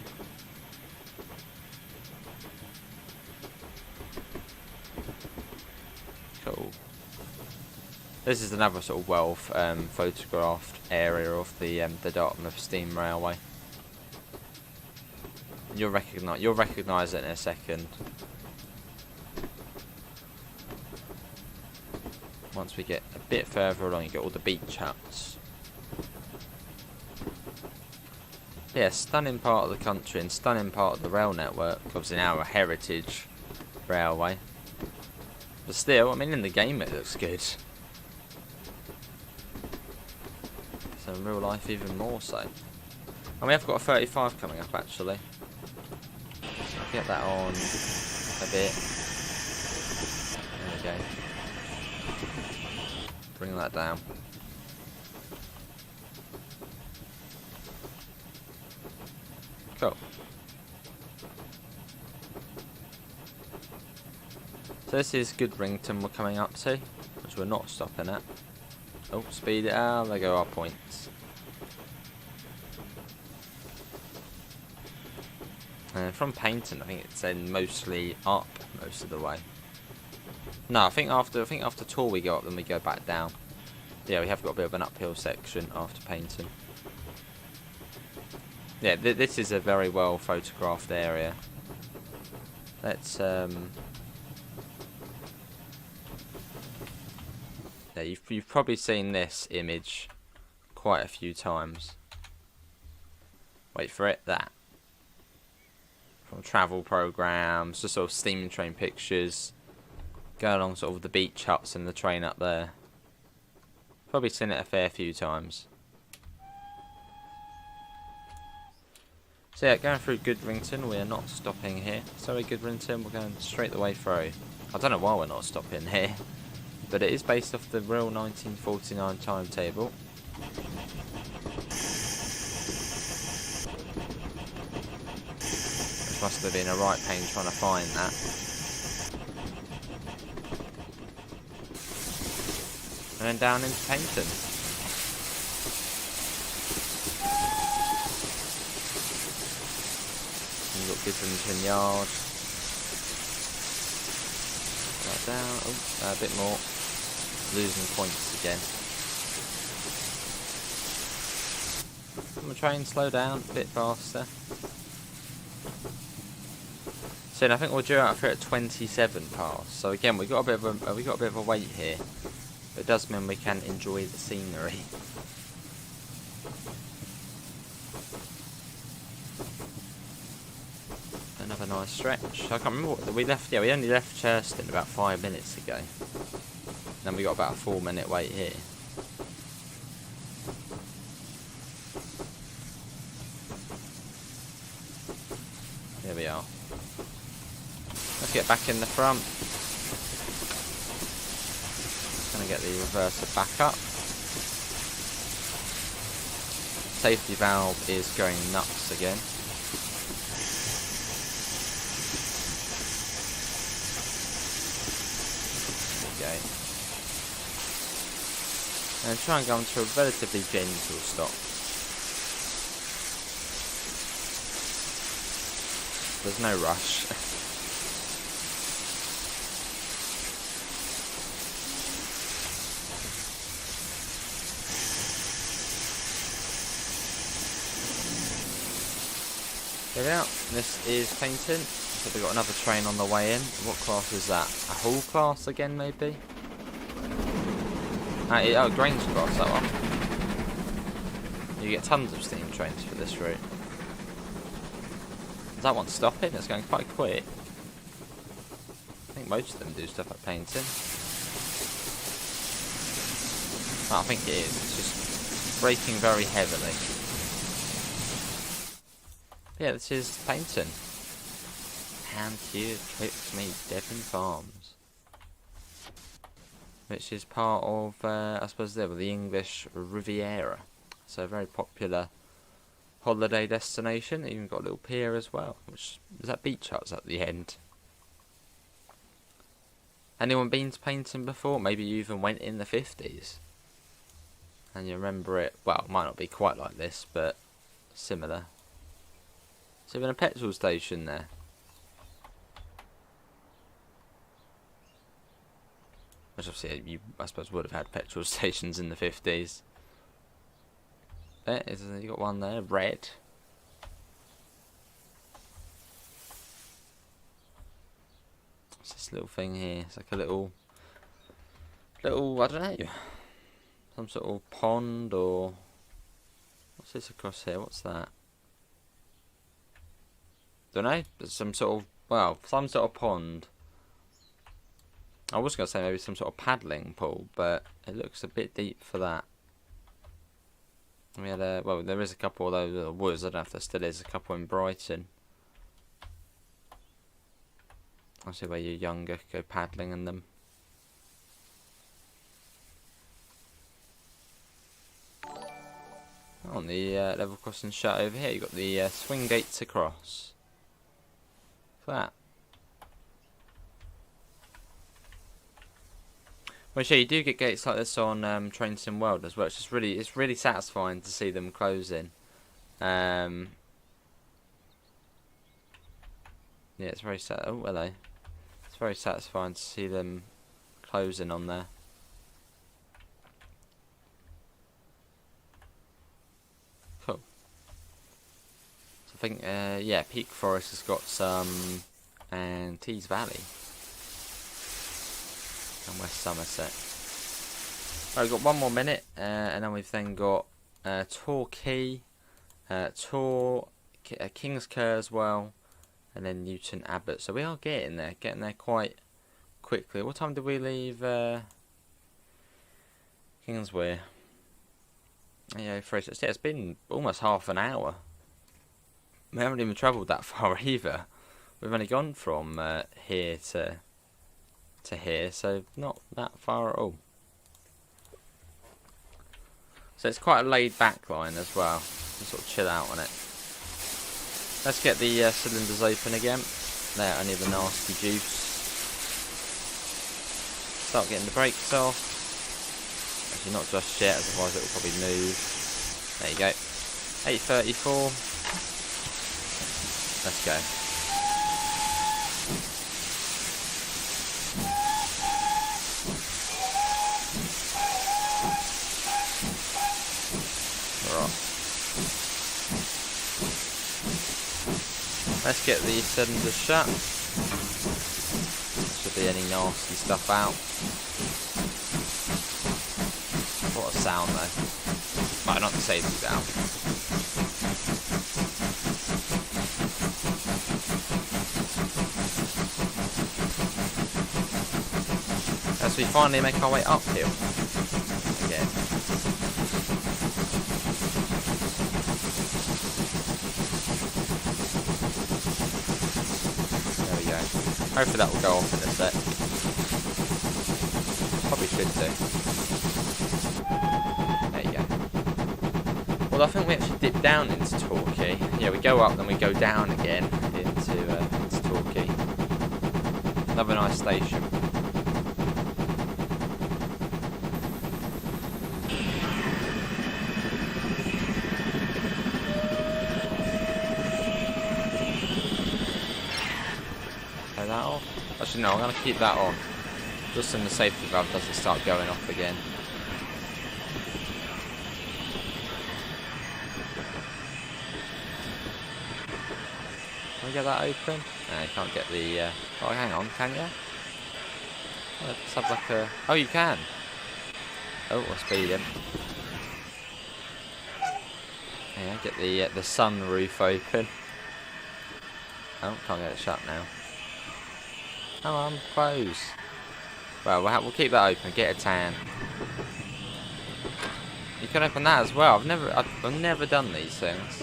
Cool. This is another sort of well photographed area of the Dartmouth Steam Railway. You'll recognise it in a second. Once we get a bit further along, you get all the beach huts. Yeah, stunning part of the country and stunning part of the rail network. Obviously now a heritage railway. But still, I mean, in the game it looks good. So in real life even more so. And we have got a 35 coming up actually. Get that on a bit. There we go. Bring that down. Cool. So this is Goodrington we're coming up to, which we're not stopping at. Oh, speed it out, there go our points. And from Paynton, I think it's then mostly up most of the way. No, I think after Tor we go up, then we go back down. Yeah, we have got a bit of an uphill section after Paynton. Yeah, this is a very well photographed area. Let's Yeah, you've probably seen this image quite a few times. Wait for it, that. From travel programs, just sort of steam train pictures. Go along sort of the beach huts and the train up there. Probably seen it a fair few times. So yeah, going through Goodrington, we are not stopping here. Sorry Goodrington, we're going straight the way through. I don't know why we're not stopping here, but it is based off the real 1949 timetable. Which must have been a right pain trying to find that. And then down into Paynton. You've got Goodrington Yard. That down. Oh, a bit more. Losing points again. Come on, train, slow down a bit faster. So I think we're due out for at 27 past. So again, we got a bit of a wait here. But it does mean we can enjoy the scenery. Another nice stretch. I can't remember what we left. Yeah, we only left Churston about 5 minutes ago. Then we got about a 4-minute wait here. Here we are. Let's get back in the front. Gonna get the reverser back up. Safety valve is going nuts again. There we go. And try and go into a relatively gentle stop. There's no rush. Here we are. This is Paynton. So we've got another train on the way in. What class is that? A Hull class again, maybe? Oh, Grange class, that one. You get tons of steam trains for this route. Is that one stopping? It's going quite quick. I think most of them do stuff at Paynton. Oh, I think it is. It's just braking very heavily. Yeah, this is Paynton. And here clips me Devon Farms. Which is part of, I suppose, the English Riviera. So a very popular holiday destination. Even got a little pier as well. Which is that beach huts at the end. Anyone been to Paynton before? Maybe you even went in the 50s. And you remember it, well, it might not be quite like this, but similar. Is there even a petrol station there? Which obviously you, I suppose, would have had petrol stations in the 50s. There is, you got one there, red. What's this little thing here? It's like a little, I don't know, some sort of pond or what's this across here? What's that? Don't know. There's some sort of, well, some sort of pond. I was going to say maybe some sort of paddling pool, but it looks a bit deep for that. We had a, well, there is a couple of those, there was, I don't know if there still is, a couple in Brighton. I'll see where you're younger, go paddling in them. On the level crossing shut over here, you've got the swing gates across. That. Well, yeah, you do get gates like this on Train Sim World as well. It's really satisfying to see them closing. Yeah, it's very oh hello. It's very satisfying to see them closing on there. Cool. So I think yeah, Peak Forest has got some, and Tees Valley and West Somerset. Right, we've got 1 more minute, and then we've then got Torquay, King's Kerr as well, and then Newton Abbott. So we are getting there quite quickly. What time did we leave Kingswear? Yeah, it's been almost half an hour. We haven't even travelled that far either. We've only gone from here to here, so not that far at all. So it's quite a laid back line as well. You sort of chill out on it. Let's get the cylinders open again. There, only the nasty juice. Start getting the brakes off. Actually, not just yet, otherwise it will probably move. There you go. 8:34. Let's go. Right. Let's get the cylinders shut. There should be any nasty stuff out. What a sound though. Well, not the safety valve. As we finally make our way uphill again. There we go. Hopefully that will go off in a sec. Probably should do. There you go. Well, I think we actually dip down into Torquay. Yeah, we go up, then we go down again into Torquay. Another nice station. Take that off. Actually, no, I'm going to keep that on. Just so the safety valve doesn't start going off again. Can we get that open? No, you can't get the... Oh, hang on, can you? Oh, let's have like a... Oh, you can! Oh, we're speeding. Yeah, get the sunroof open. Oh, can't get it shut now. Come on, close. Well, we'll keep that open, get a tan. You can open that as well. I've never done these things.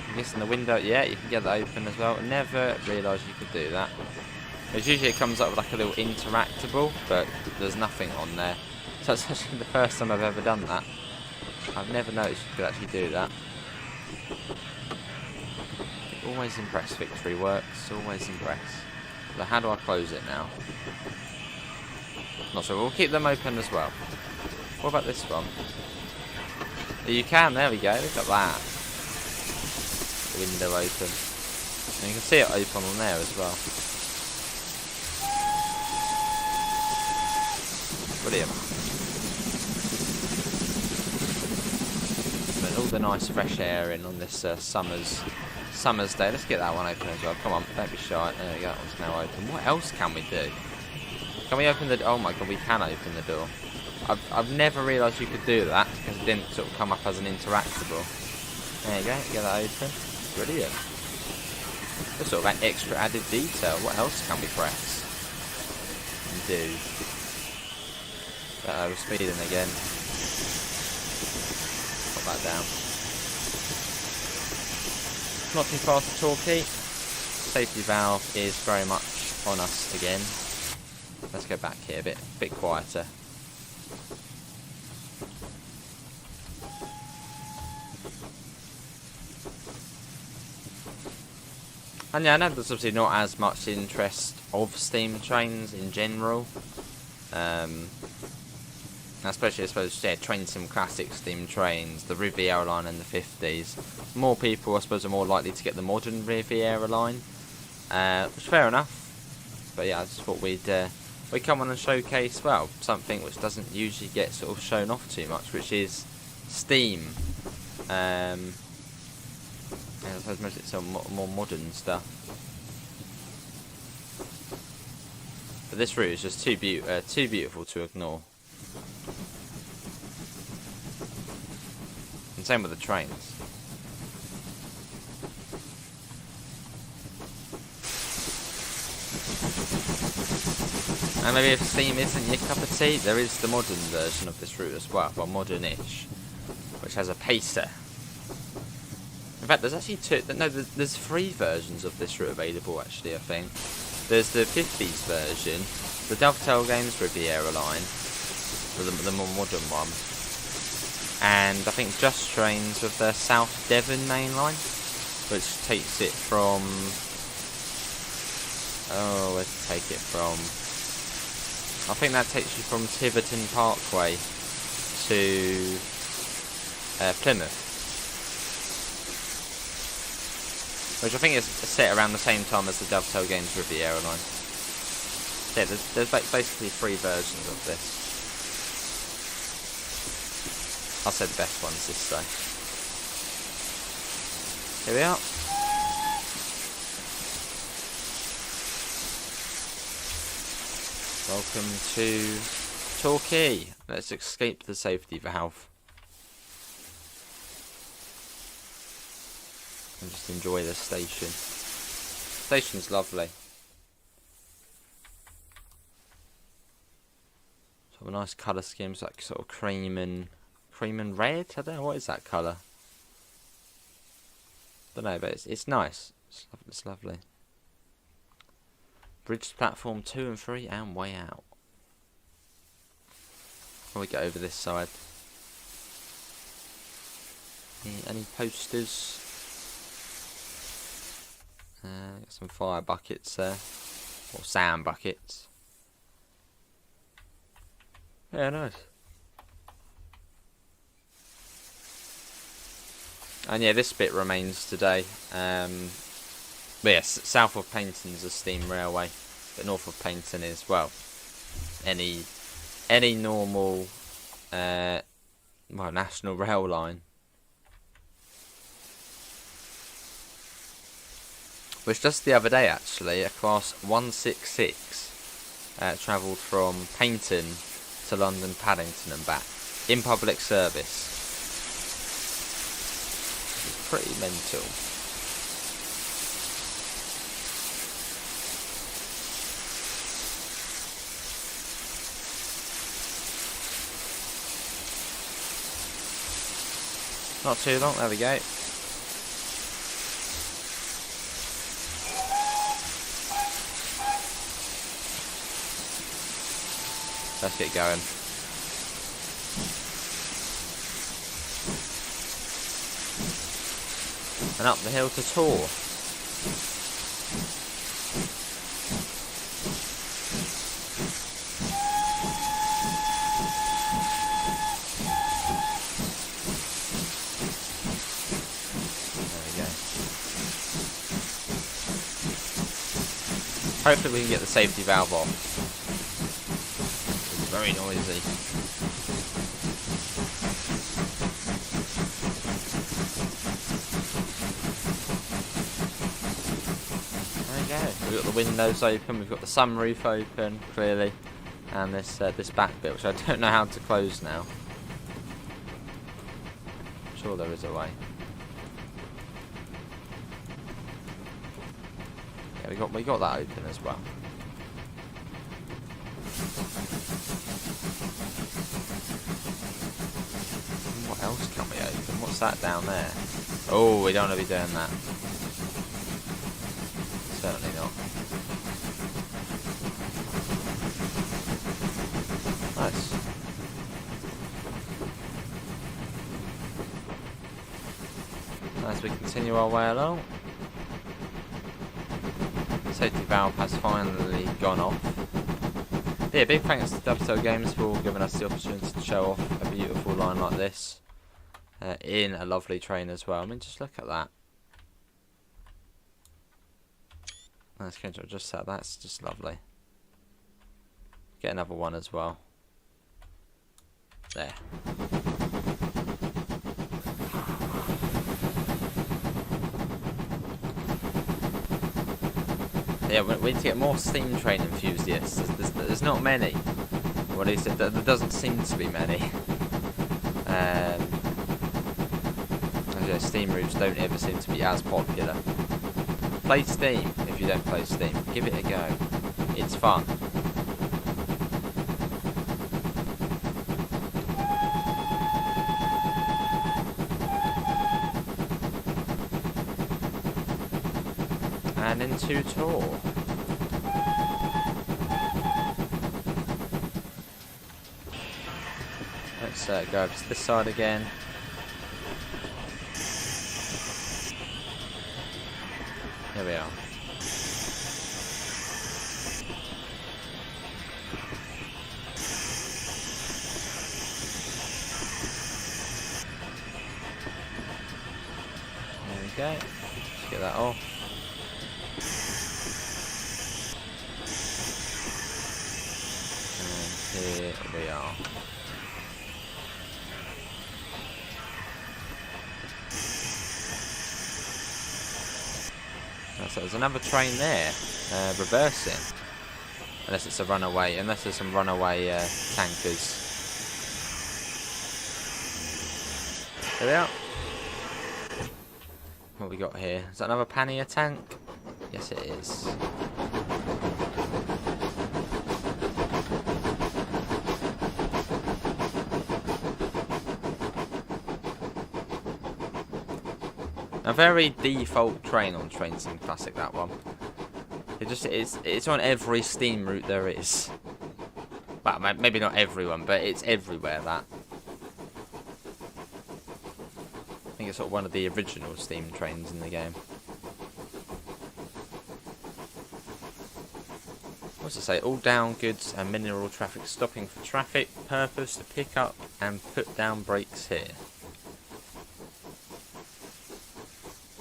I'm guessing the window, yeah, you can get that open as well. Never realised you could do that. Because usually it comes up with like a little interactable, but there's nothing on there. So it's actually the first time I've ever done that. I've never noticed you could actually do that. Always impressed, Victory Works, always impressed. So how do I close it now? Not sure, we'll keep them open as well. What about this one? You can, there we go, look at that. The window open. And you can see it open on there as well. Brilliant. And all the nice fresh air in on this summer's day. Let's get that one open as well. Come on, don't be shy. There we go, that one's now open. What else can we do? Can we open the... Oh my god, we can open the door. I've never realised you could do that because it didn't sort of come up as an interactable. There you go, get that open. Brilliant. Just sort of an extra added detail. What else can we press and do? We're speeding again. Put that down. Not too far to Torquay. Safety valve is very much on us again. Let's go back here a bit quieter. And yeah, I know there's obviously not as much interest of steam trains in general. Especially, I suppose, yeah, Train Sim Classic steam trains, the Riviera line in the 50s. More people, I suppose, are more likely to get the modern Riviera line. Which is fair enough. But yeah, I just thought we'd come on and showcase, well, something which doesn't usually get sort of shown off too much, which is steam. And I suppose most of it's some more modern stuff. But this route is just too beautiful to ignore. Same with the trains. And maybe if Steam isn't your cup of tea, there is the modern version of this route as well, well, modern-ish, which has a pacer. In fact, there's actually there's 3 versions of this route available, actually, I think. There's the 50s version, the Dovetail Games Riviera line, the more modern one, and I think Just Trains with the South Devon main line, which takes it from... Oh, where to take it from? I think that takes you from Tiverton Parkway to Plymouth. Which I think is set around the same time as the Dovetail Games Riviera line. Yeah, there's basically 3 versions of this. I'll say the best ones this day. Here we are. Welcome to Torquay. Let's escape the safety valve. And just enjoy the station. Station's lovely. Sort of a nice colour scheme, it's like sort of cream and red. I don't know, what is that colour? Don't know, but it's nice. It's lovely. Bridge platform 2 and 3 and way out. Before we get over this side. Any posters? Got some fire buckets there. Or sand buckets. Yeah, nice. And yeah, this bit remains today. But yes, south of Paignton's a steam railway, but north of Paignton is, well, any normal national rail line. Which just the other day actually, a class 166 travelled from Paignton to London Paddington and back in public service. It's pretty mental. Not too long, there we go. Let's get going. And up the hill to Tor. Hopefully we can get the safety valve off. It's very noisy. There we go. We've got the windows open, we've got the sunroof open, clearly. And this back bit, which I don't know how to close now. I'm sure there is a way. We got that open as well. What else can we open? What's that down there? Oh, we don't want to be doing that. Certainly not. Nice. As we continue our way along. Safety valve has finally gone off. Yeah, big thanks to Dovetail Games for giving us the opportunity to show off a beautiful line like this in a lovely train as well. I mean, just look at that. That's just that. That's just lovely. Get another one as well. There. Yeah, we need to get more steam train enthusiasts. There's not many. Well, at least there doesn't seem to be many. because Steam routes don't ever seem to be as popular. Play Steam if you don't play Steam. Give it a go. It's fun. And into Tor. Let's go over to this side again. Here we are. There we go. Let's get that off. And here we are. So there's another train there, reversing. Unless it's a runaway, unless there's some runaway tankers. There we are. What we got here? Is that another pannier tank? Yes, it is. A very default train on Train Sim Classic, that one. It's on every Steam route there is. Well, maybe not everyone, but it's everywhere, that. I think it's sort of one of the original Steam trains in the game. What's it say? All down goods and mineral traffic stopping for traffic purpose to pick up and put down brakes here.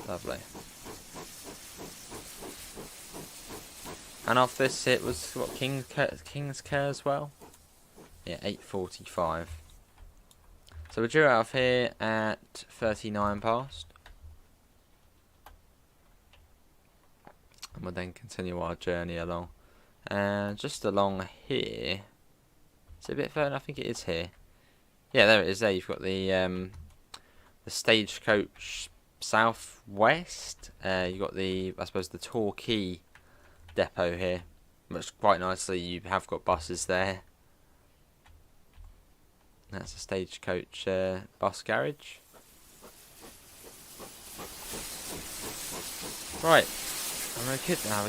Lovely. And off this it was what, King's Care as well? Yeah, 8:45. So we're due out of here at 39 past. And we'll then continue our journey along. And just along here. Is it a bit further? I think it is here. Yeah, there it is. There you've got the stagecoach southwest. You've got the, I suppose, the Torquay depot here, which quite nicely you have got buses there. That's a stagecoach bus garage. Right, we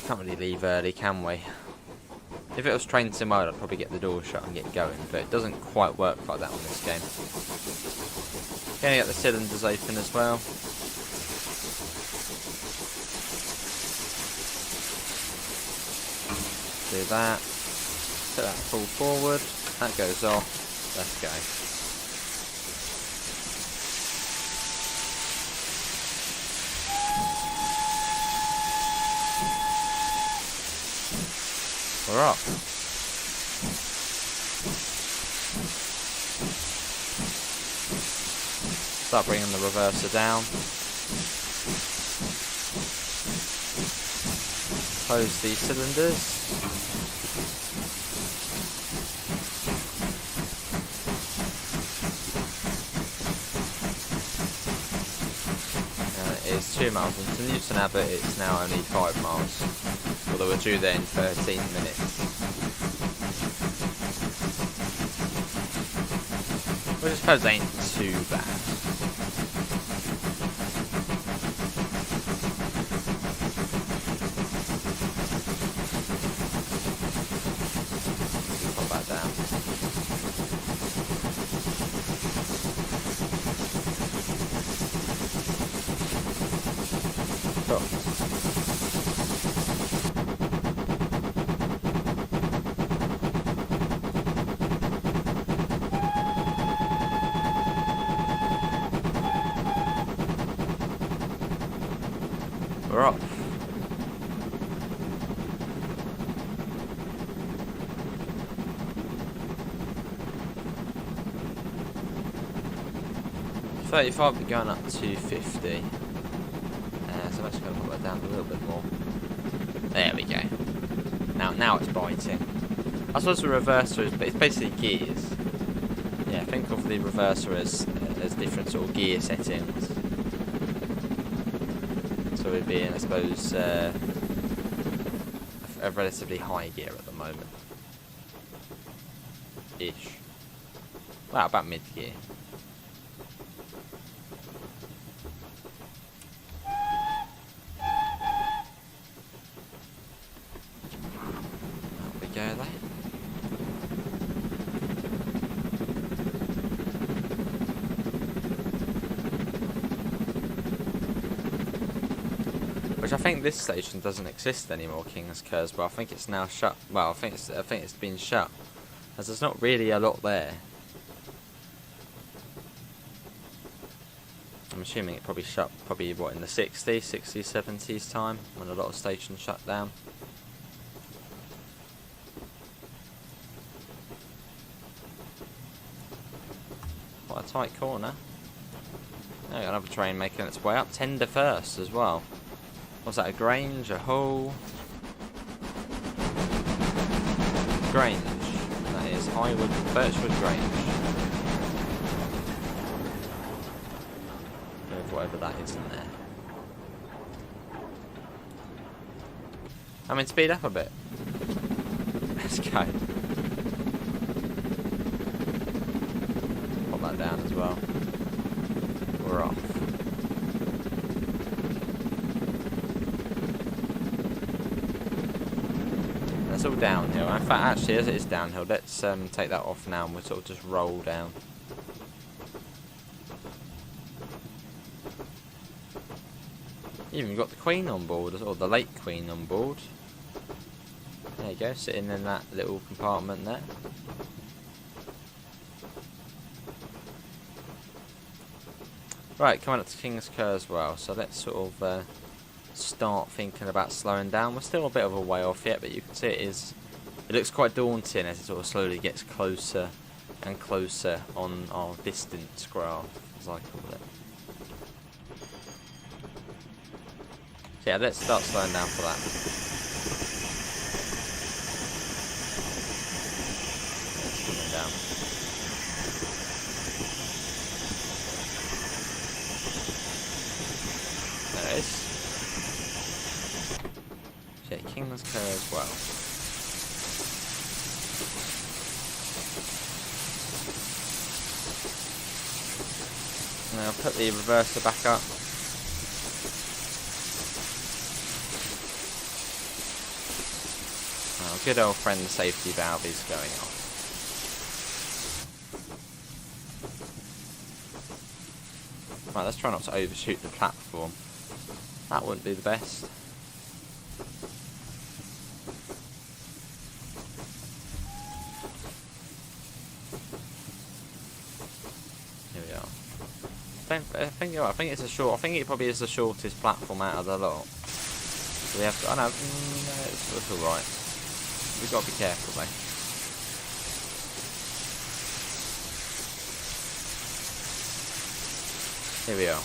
can't really leave early, can we? If it was Train Sim mode, I'd probably get the door shut and get going, but it doesn't quite work like that on this game. Gonna get the cylinders open as well. Do that. Put that full forward. That goes off. Let's go. We're up. Start bringing the reverser down. Close these cylinders. It is 2 miles into Newton Abbot. It's now only 5 miles. Although we're due there in 13 minutes. Which I suppose ain't too bad. Pop that down. Cool. We're off. $35, we're going up to 50. So I'm actually going to put that down a little bit more. There we go. Now it's biting. I suppose the reverser is, it's basically gears. Yeah, think of the reverser as different sort of gear settings. So we'd be in, I suppose, a relatively high gear at the moment. Ish. Well, about mid gear. There we go there. Which I think this station doesn't exist anymore, King's Curse, but I think it's now shut. Well, I think it's been shut, as there's not really a lot there. I'm assuming it probably shut, what, in the 60s, 70s time, when a lot of stations shut down. Quite a tight corner. There we go, another train making its way up. Tender first as well. Was that a Grange, a Hull? Grange. That is Highwood, Birchwood Grange. Whatever that is in there. I mean, speed up a bit. Let's go. Pop that down as well. We're off. That's all downhill. In fact, actually, as it is downhill, let's take that off now and we'll sort of just roll down. Even got the Queen on board, or the late Queen on board. There you go, sitting in that little compartment there. Right, coming up to King's Cur as well, so let's sort of start thinking about slowing down. We're still a bit of a way off yet, but you can see it looks quite daunting as it sort of slowly gets closer and closer on our distance graph, as I call it. Yeah, let's start slowing down for that. It's coming down. There it is. Yeah, King's Cur as well. Now put the reverser back up. Good old friend, the safety valve is going off. Right, let's try not to overshoot the platform. That wouldn't be the best. Here we are. I think it's a short. I think it probably is the shortest platform out of the lot. So we have to. Oh no, it's all right. We've got to be careful though. Here we are.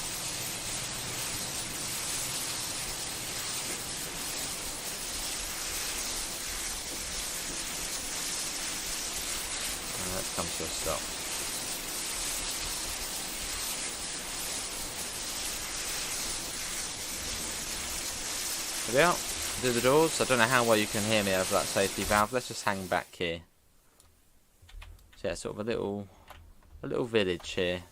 Let's come to a stop. Here we are. Do the doors. I don't know how well you can hear me over that safety valve. Let's just hang back here. So yeah, sort of a little village here.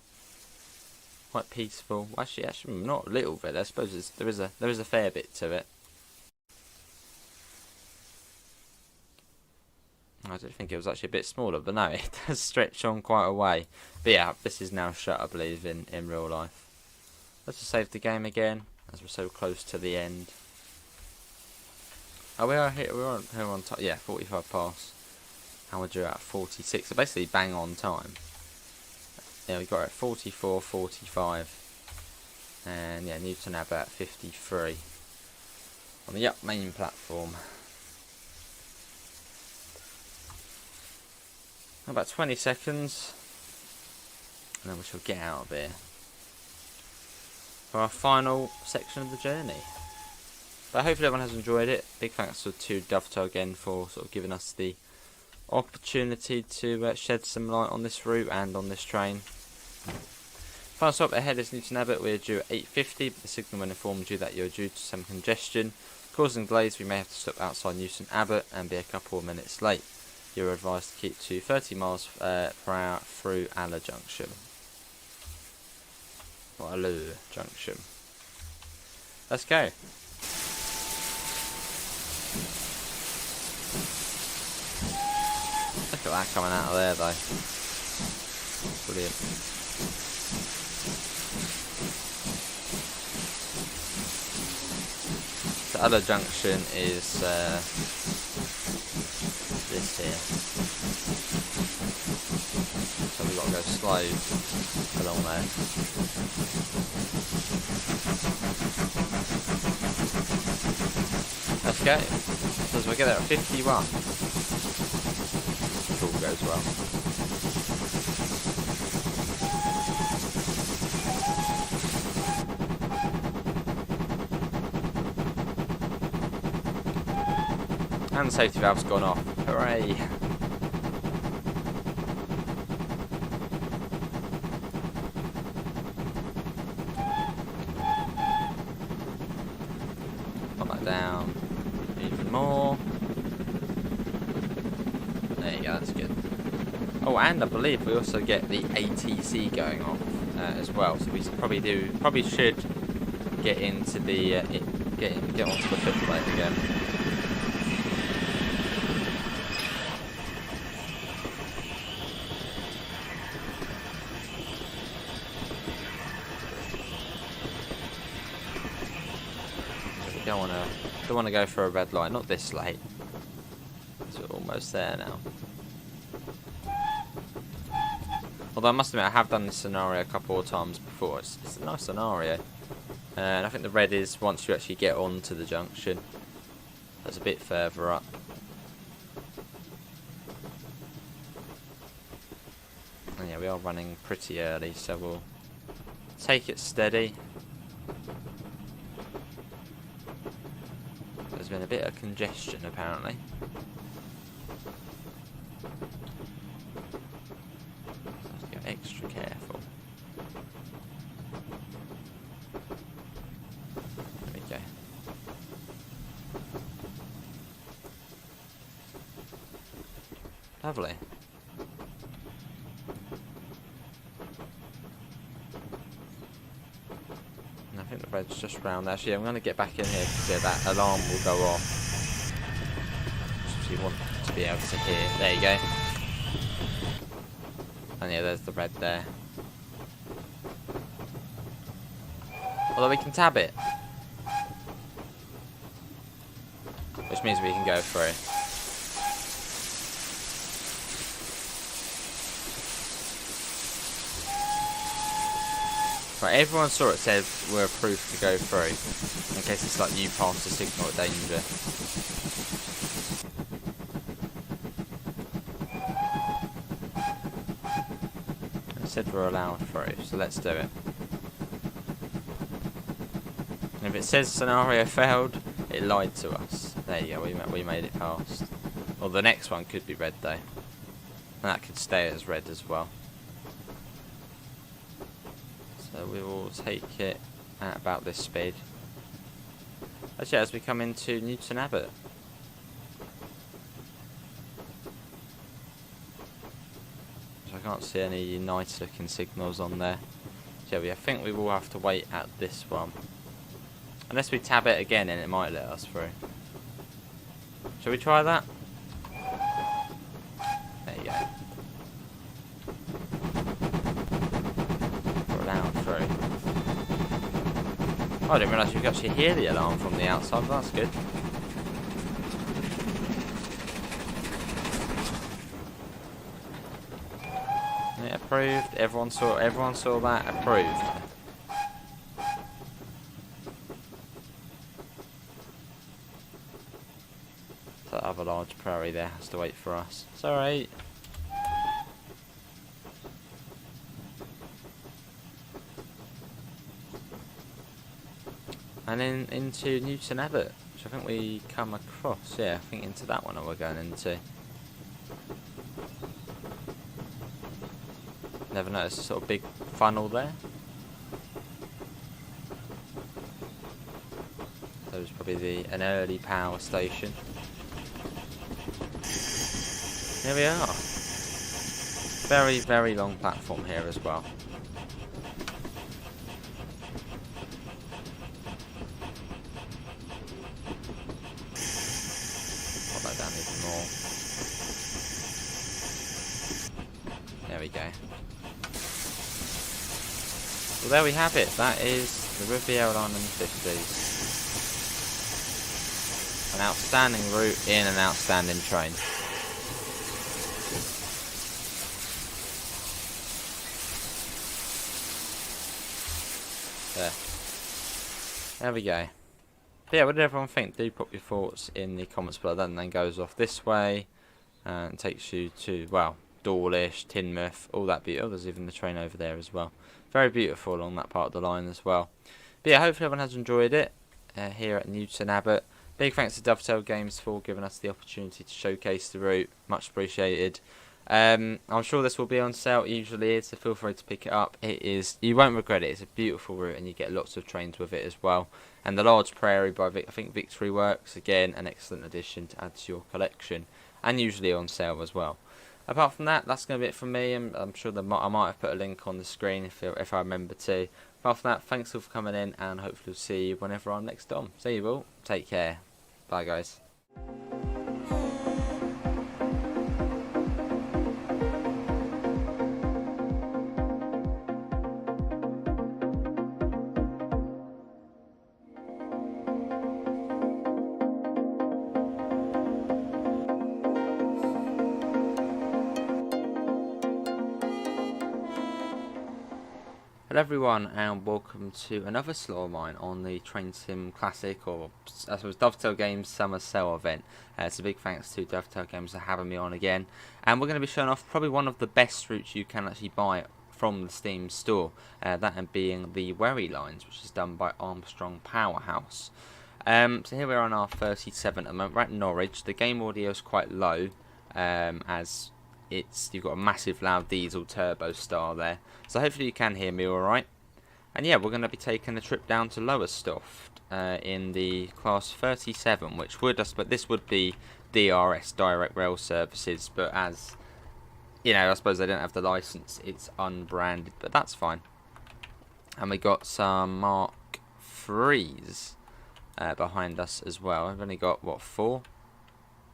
Quite peaceful. Actually, not a little village. I suppose there is a fair bit to it. I did think it was actually a bit smaller, but no, it does stretch on quite a way. But yeah, this is now shut, I believe, in real life. Let's just save the game again, as we're so close to the end. Oh, we're here on top. Yeah, 45 past. And we're due at 46. So basically bang on time. Yeah, we got it at 44, 45. And yeah, Newton Abbot at 53. On the main platform. About 20 seconds. And then we shall get out of here. For our final section of the journey. But hopefully everyone has enjoyed it. Big thanks to Dovetail again for sort of giving us the opportunity to shed some light on this route and on this train. Final stop ahead is Newton Abbot. We're due at 8:50, but the signalman informed you that you're due to some congestion. Causing delays, we may have to stop outside Newton Abbot and be a couple of minutes late. You're advised to keep to 30 miles per hour through Aller Junction. Or Aller Junction. Let's go. Look at that coming out of there though. Brilliant. The other junction is this here. So we've got to go slow along there. Let's go. So we'll get there at 51. If all goes well. And the safety valve's gone off. Hooray! Put that down. Even more. There you go, that's good. Oh, and I believe we also get the ATC going on as well. So we probably should get into the get onto the fifth lane again. Don't want to go for a red light, not this late. So we're almost there now. Although I must admit, I have done this scenario a couple of times before. It's a nice scenario. And I think the red is once you actually get onto the junction. That's a bit further up. And yeah, we are running pretty early, so we'll take it steady. There's been a bit of congestion apparently. Let's get extra careful. There we go. Lovely. And I think the red's just round. Actually, I'm going to get back in here because that alarm will go off. Which you want to be able to hear. There you go. And yeah, there's the red there. Although we can tab it. Which means we can go through. Right, everyone saw it said we're approved to go through. In case it's like you passed the signal of danger. It said we're allowed through, so let's do it. And if it says scenario failed, it lied to us. There you go, we made it past. Well, the next one could be red though. And that could stay as red as well. So we will take it at about this speed. Actually, as we come into Newton Abbot. So I can't see any nice looking signals on there. So yeah, I think we will have to wait at this one. Unless we tab it again and it might let us through. Shall we try that? There you go. Through. Oh, I didn't realise you could actually hear the alarm from the outside, but that's good. Yeah, approved. Everyone saw that. Approved. That other large prairie there has to wait for us. It's alright. And then into Newton Abbot, which I think we come across. Yeah, I think into that one we're going into. Never noticed a sort of big funnel there. So it's probably an early power station. Here we are. Very, very long platform here as well. Put that down even more. There we go. Well, there we have it. That is the Riviera line in the 50s. An outstanding route in an outstanding train. There we go. But yeah, what did everyone think? Do put your thoughts in the comments below. That then goes off this way and takes you to, well, Dawlish, Teignmouth, all that beauty. Oh, there's even the train over there as well. Very beautiful along that part of the line as well. But yeah, hopefully everyone has enjoyed it here at Newton Abbot. Big thanks to Dovetail Games for giving us the opportunity to showcase the route. Much appreciated. I'm sure this will be on sale. It usually is, so feel free to pick it up. It is, you won't regret it. It's a beautiful route, and you get lots of trains with it as well. And the Large Prairie by I think Victory Works, again, an excellent addition to add to your collection, and usually on sale as well. Apart from that, that's going to be it from me. I'm sure I might have put a link on the screen if I remember to. Apart from that, thanks all for coming in, and hopefully we'll see you whenever I'm next on. See you all. Take care. Bye, guys. Hello everyone, and welcome to another slot of mine on the Train Sim Classic, or I suppose Dovetail Games Summer Sale event. It's a big thanks to Dovetail Games for having me on again, and we're going to be showing off probably one of the best routes you can actually buy from the Steam store, that being the Wherry lines, which is done by Armstrong Powerhouse. So here we are on our 37 at the moment. We're at Norwich. The game audio is quite low, as you've got a massive loud diesel turbo star there, so hopefully you can hear me alright. And yeah, we're going to be taking a trip down to Lowestoft in the class 37, which but this would be DRS, direct rail services, but as you know, I suppose they don't have the license, it's unbranded, but that's fine. And we got some Mark IIIs behind us as well. I've only got what, 4?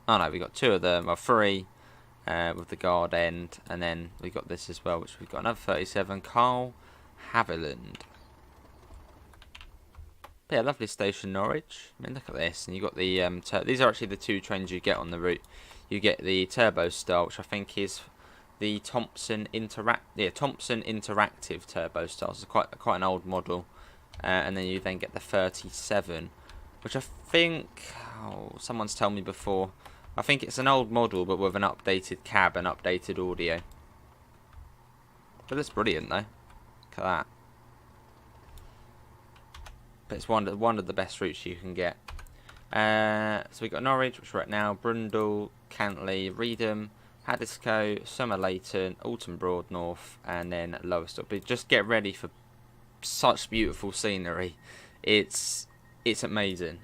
Oh no, we got 2 of them, well 3. With the guard end, and then we got this as well, which we've got another 37, Carl Haviland. But yeah, lovely station, Norwich. I mean, look at this, and you got the these are actually the 2 trains you get on the route. You get the Turbo Star, which I think is the Thompson Interactive Turbo Star. So it's quite an old model, and then you then get the 37, which I think someone's told me before. I think it's an old model, but with an updated cab and updated audio. But it's brilliant, though. Look at that. But it's one of the best routes you can get. So we've got Norwich, which we're at now, Brundle, Cantley, Reedham, Haddiscoe, Somerleyton, Alton Broad North, and then Lowestoft. But just get ready for such beautiful scenery. It's amazing.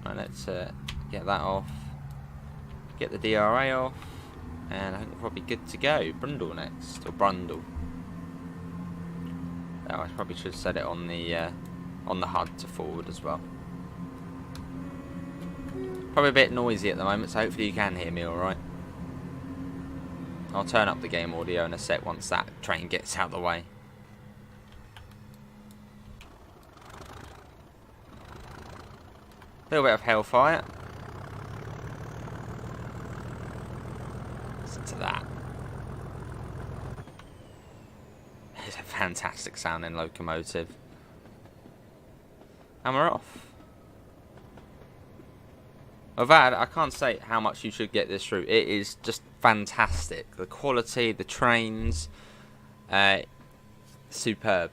Right, let's get that off, get the DRA off, and I think we're probably good to go. Brundle next, or Brundle. Oh, I probably should set it on the HUD to forward as well. Probably a bit noisy at the moment, so hopefully you can hear me alright. I'll turn up the game audio in a sec once that train gets out of the way. A little bit of hellfire. Listen to that. It's a fantastic sounding locomotive. And we're off. With that, I can't say how much you should get this route. It is just fantastic. The quality, the trains, superb.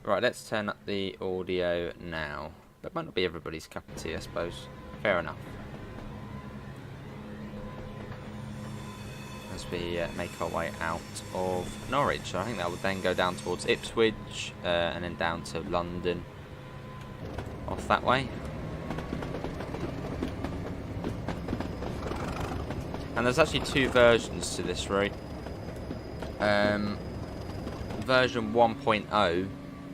Right, let's turn up the audio now. That might not be everybody's cup of tea, I suppose. Fair enough. as we make our way out of Norwich. So I think that would then go down towards Ipswich and then down to London off that way. And there's actually two versions to this route. Version 1.0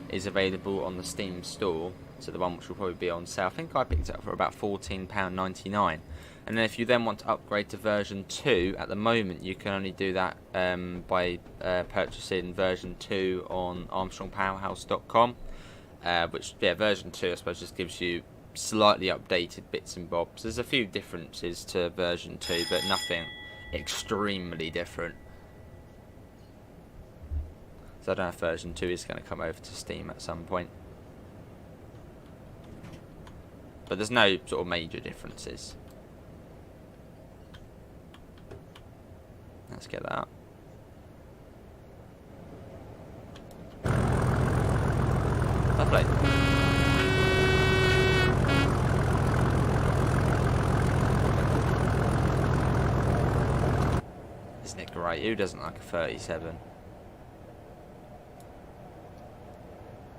is available on the Steam store, so the one which will probably be on sale. I think I picked it up for about £14.99. And then if you then want to upgrade to version 2, at the moment you can only do that by purchasing version 2 on ArmstrongPowerhouse.com. Which, yeah, version 2 I suppose just gives you slightly updated bits and bobs. There's a few differences to version 2, but nothing extremely different. So I don't know if version 2 is going to come over to Steam at some point. But there's no sort of major differences. Let's get that up. Lovely. Isn't it great? Who doesn't like a 37?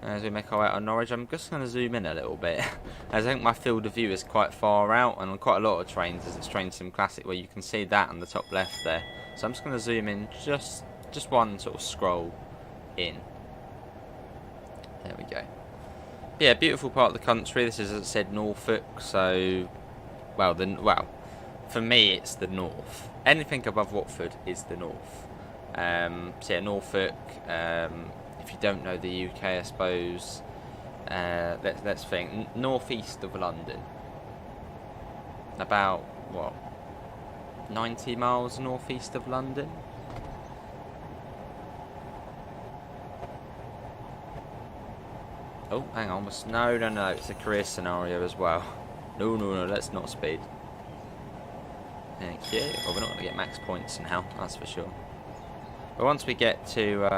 As we make our way out of Norwich, I'm just going to zoom in a little bit, as I think my field of view is quite far out, and on quite a lot of trains, as it's Train Sim Classic, where you can see that on the top left there. So I'm just going to zoom in just one sort of scroll in. There we go. Yeah, beautiful part of the country. This is, as I said, Norfolk. So, well, for me, it's the north. Anything above Watford is the north. So yeah, Norfolk. If you don't know the UK, I suppose, let's think, northeast of London. About, what, 90 miles northeast of London? Oh, hang on, no, it's a career scenario as well. No, let's not speed. Thank you. Well, we're not going to get max points now, that's for sure. But once we get to,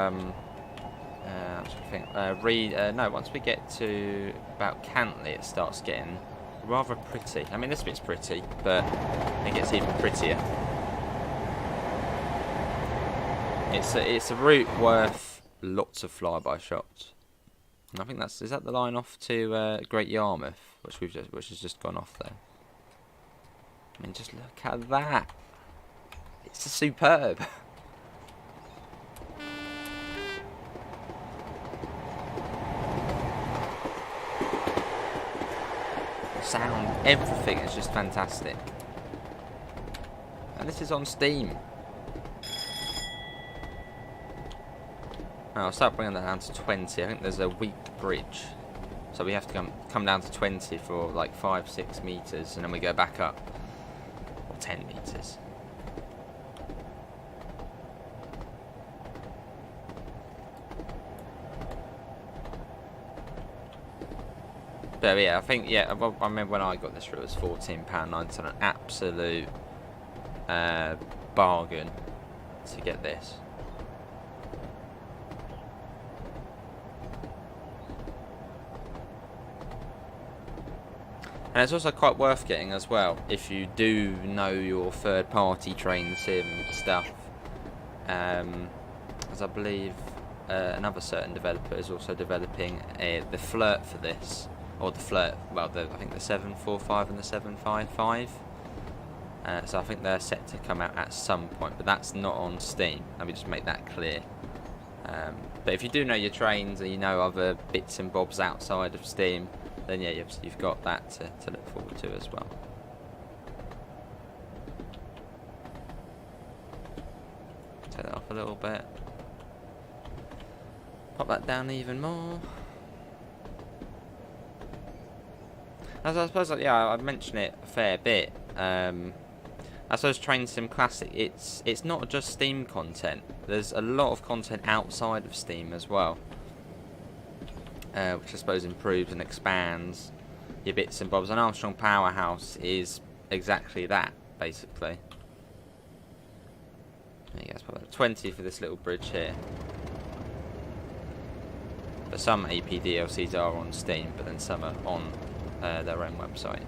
once we get to about Cantley, it starts getting rather pretty. I mean, this bit's pretty, but it gets even prettier. It's a route worth lots of flyby shots. And I think is that the line off to Great Yarmouth, which has just gone off there. I mean, just look at that. It's superb. Sound, everything is just fantastic. And this is on Steam. I'll start bringing that down to 20. I think there's a weak bridge, so we have to come down to 20 for like 5-6 meters, and then we go back up, or 10 meters. But yeah, I think, I remember when I got this route, it was £14.90, an absolute bargain to get this. And it's also quite worth getting as well, if you do know your third-party train sim stuff. As I believe another certain developer is also developing the Flirt for this. Or the Flirt, well, I think the 745 and the 755. So I think they're set to come out at some point, but that's not on Steam. Let me just make that clear. But if you do know your trains and you know other bits and bobs outside of Steam, then yeah, you've got that to look forward to as well. Take that off a little bit. Pop that down even more. As I suppose, I mentioned it a fair bit. I suppose Train Sim Classic, it's not just Steam content. There's a lot of content outside of Steam as well, which I suppose improves and expands your bits and bobs. And Armstrong Powerhouse is exactly that, basically. There you go, it's probably 20 for this little bridge here. But some AP DLCs are on Steam, but then some are on their own website.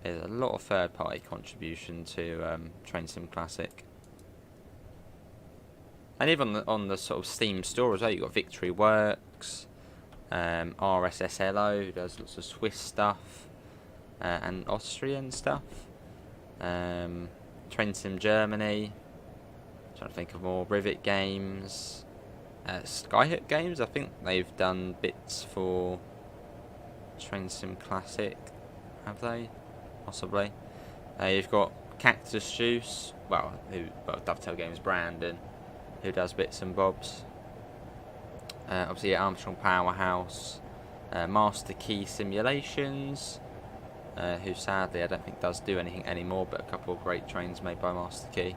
There's a lot of third-party contribution to Train Sim Classic. And even on the sort of Steam store as well, you've got Victory Works, RSSLO, who does lots of Swiss stuff, and Austrian stuff. Train Sim Germany, trying to think of more, Rivet Games, Skyhook Games, I think they've done bits for Train Sim Classic, have they? Possibly. You've got Cactus Juice, Dovetail Games Brandon, who does bits and bobs. Obviously Armstrong Powerhouse, Master Key Simulations, who sadly I don't think does do anything anymore, but a couple of great trains made by Master Key.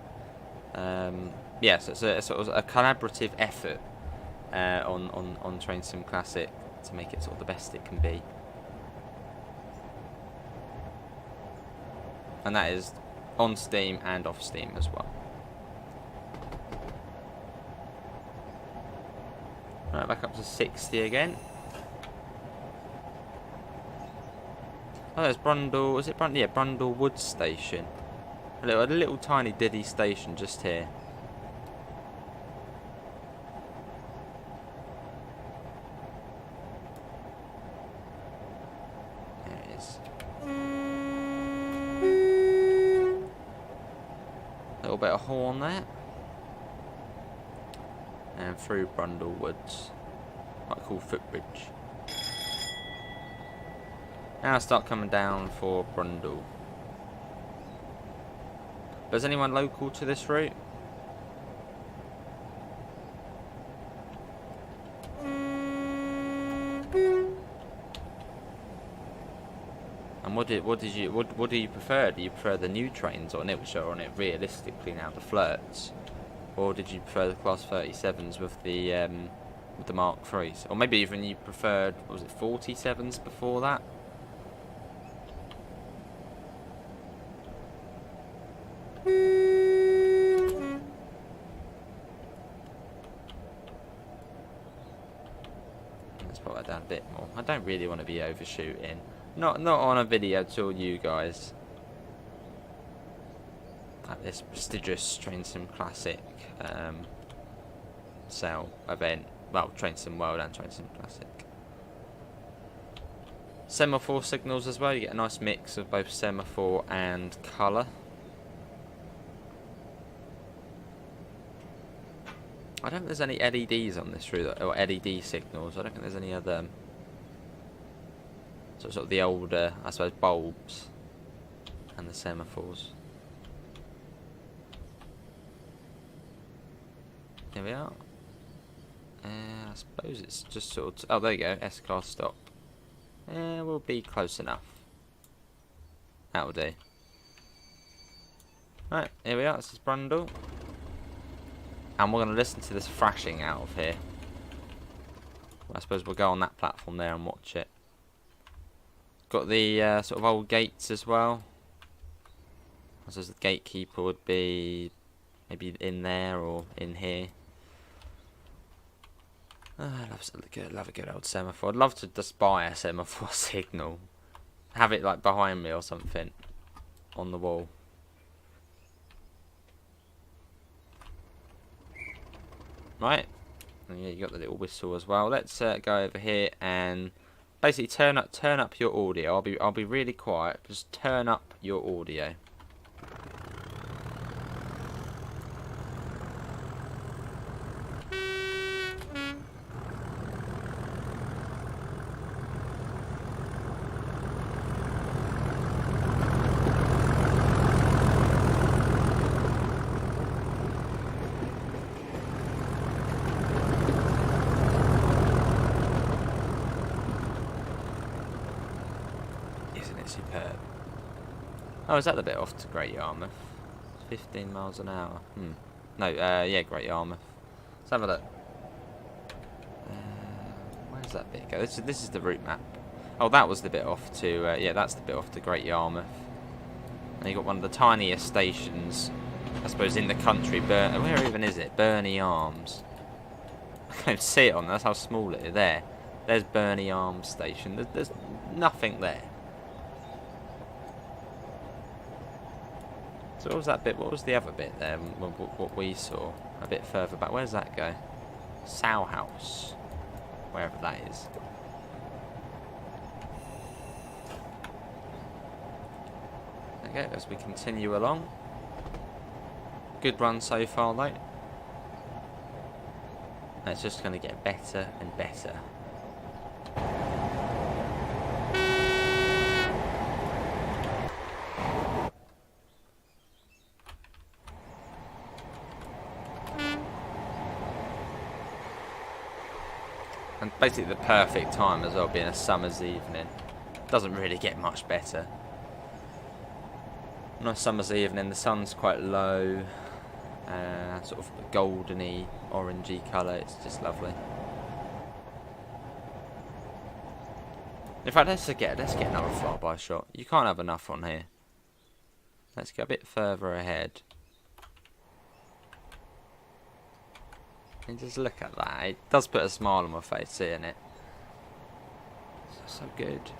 Yes, it's a sort of a collaborative effort on Train Sim Classic to make it sort of the best it can be. And that is on Steam and off Steam as well. Right, back up to 60 again. Oh, there's Brundle. Is it Brundle? Yeah, Brundle Wood Station. A little tiny diddy station just here. There it is. A little bit of horn there. And through Brundle Woods. Quite a cool footbridge. Now I start coming down for Brundle. But is anyone local to this route? And what do you prefer? Do you prefer the new trains on it, which are on it realistically now, the flirts? Or did you prefer the Class 37s with the Mark IIIs? Or maybe even you preferred, what was it, 47s before that? Let's put that down a bit more. I don't really want to be overshooting. Not on a video to you guys. At this prestigious Train Sim Classic sale event. Well, Train Sim World and Train Sim Classic. Semaphore signals as well. You get a nice mix of both semaphore and colour. I don't think there's any LEDs on this route, or LED signals. I don't think there's any other sort of the older, I suppose, bulbs and the semaphores. Here we are. I suppose it's just sort of... Oh, there you go. S-Class stop. We'll be close enough. That'll do. Right, here we are. This is Brundle. And we're going to listen to this thrashing out of here. I suppose we'll go on that platform there and watch it. Got the sort of old gates as well. I suppose the gatekeeper would be maybe in there or in here. I love a good old semaphore. I'd love to just buy a semaphore signal. Have it like behind me or something. On the wall. Right. And yeah, you got the little whistle as well. Let's go over here and basically turn up your audio. I'll be really quiet. Just turn up your audio. Superb. Oh, is that the bit off to Great Yarmouth? 15 miles an hour. No, yeah, Great Yarmouth. Let's have a look. Where's that bit go? This is the route map. Oh, that was the bit off to... yeah, that's the bit off to Great Yarmouth. And you got one of the tiniest stations, I suppose, in the country. Where even is it? Burney Arms. I can't see it on there. That's how small it is. There's Burney Arms Station. There's nothing there. So what was that bit? What was the other bit there? What we saw a bit further back. Where does that go? Sow House, wherever that is. Okay, as we continue along. Good run so far, though. And it's just going to get better and better. And basically the perfect time as well, being a summer's evening. Doesn't really get much better. On a summer's evening, the sun's quite low, sort of goldeny, orangey colour. It's just lovely. In fact, let's get another flyby shot. You can't have enough on here. Let's get a bit further ahead. And just look at that. It does put a smile on my face seeing it. So good.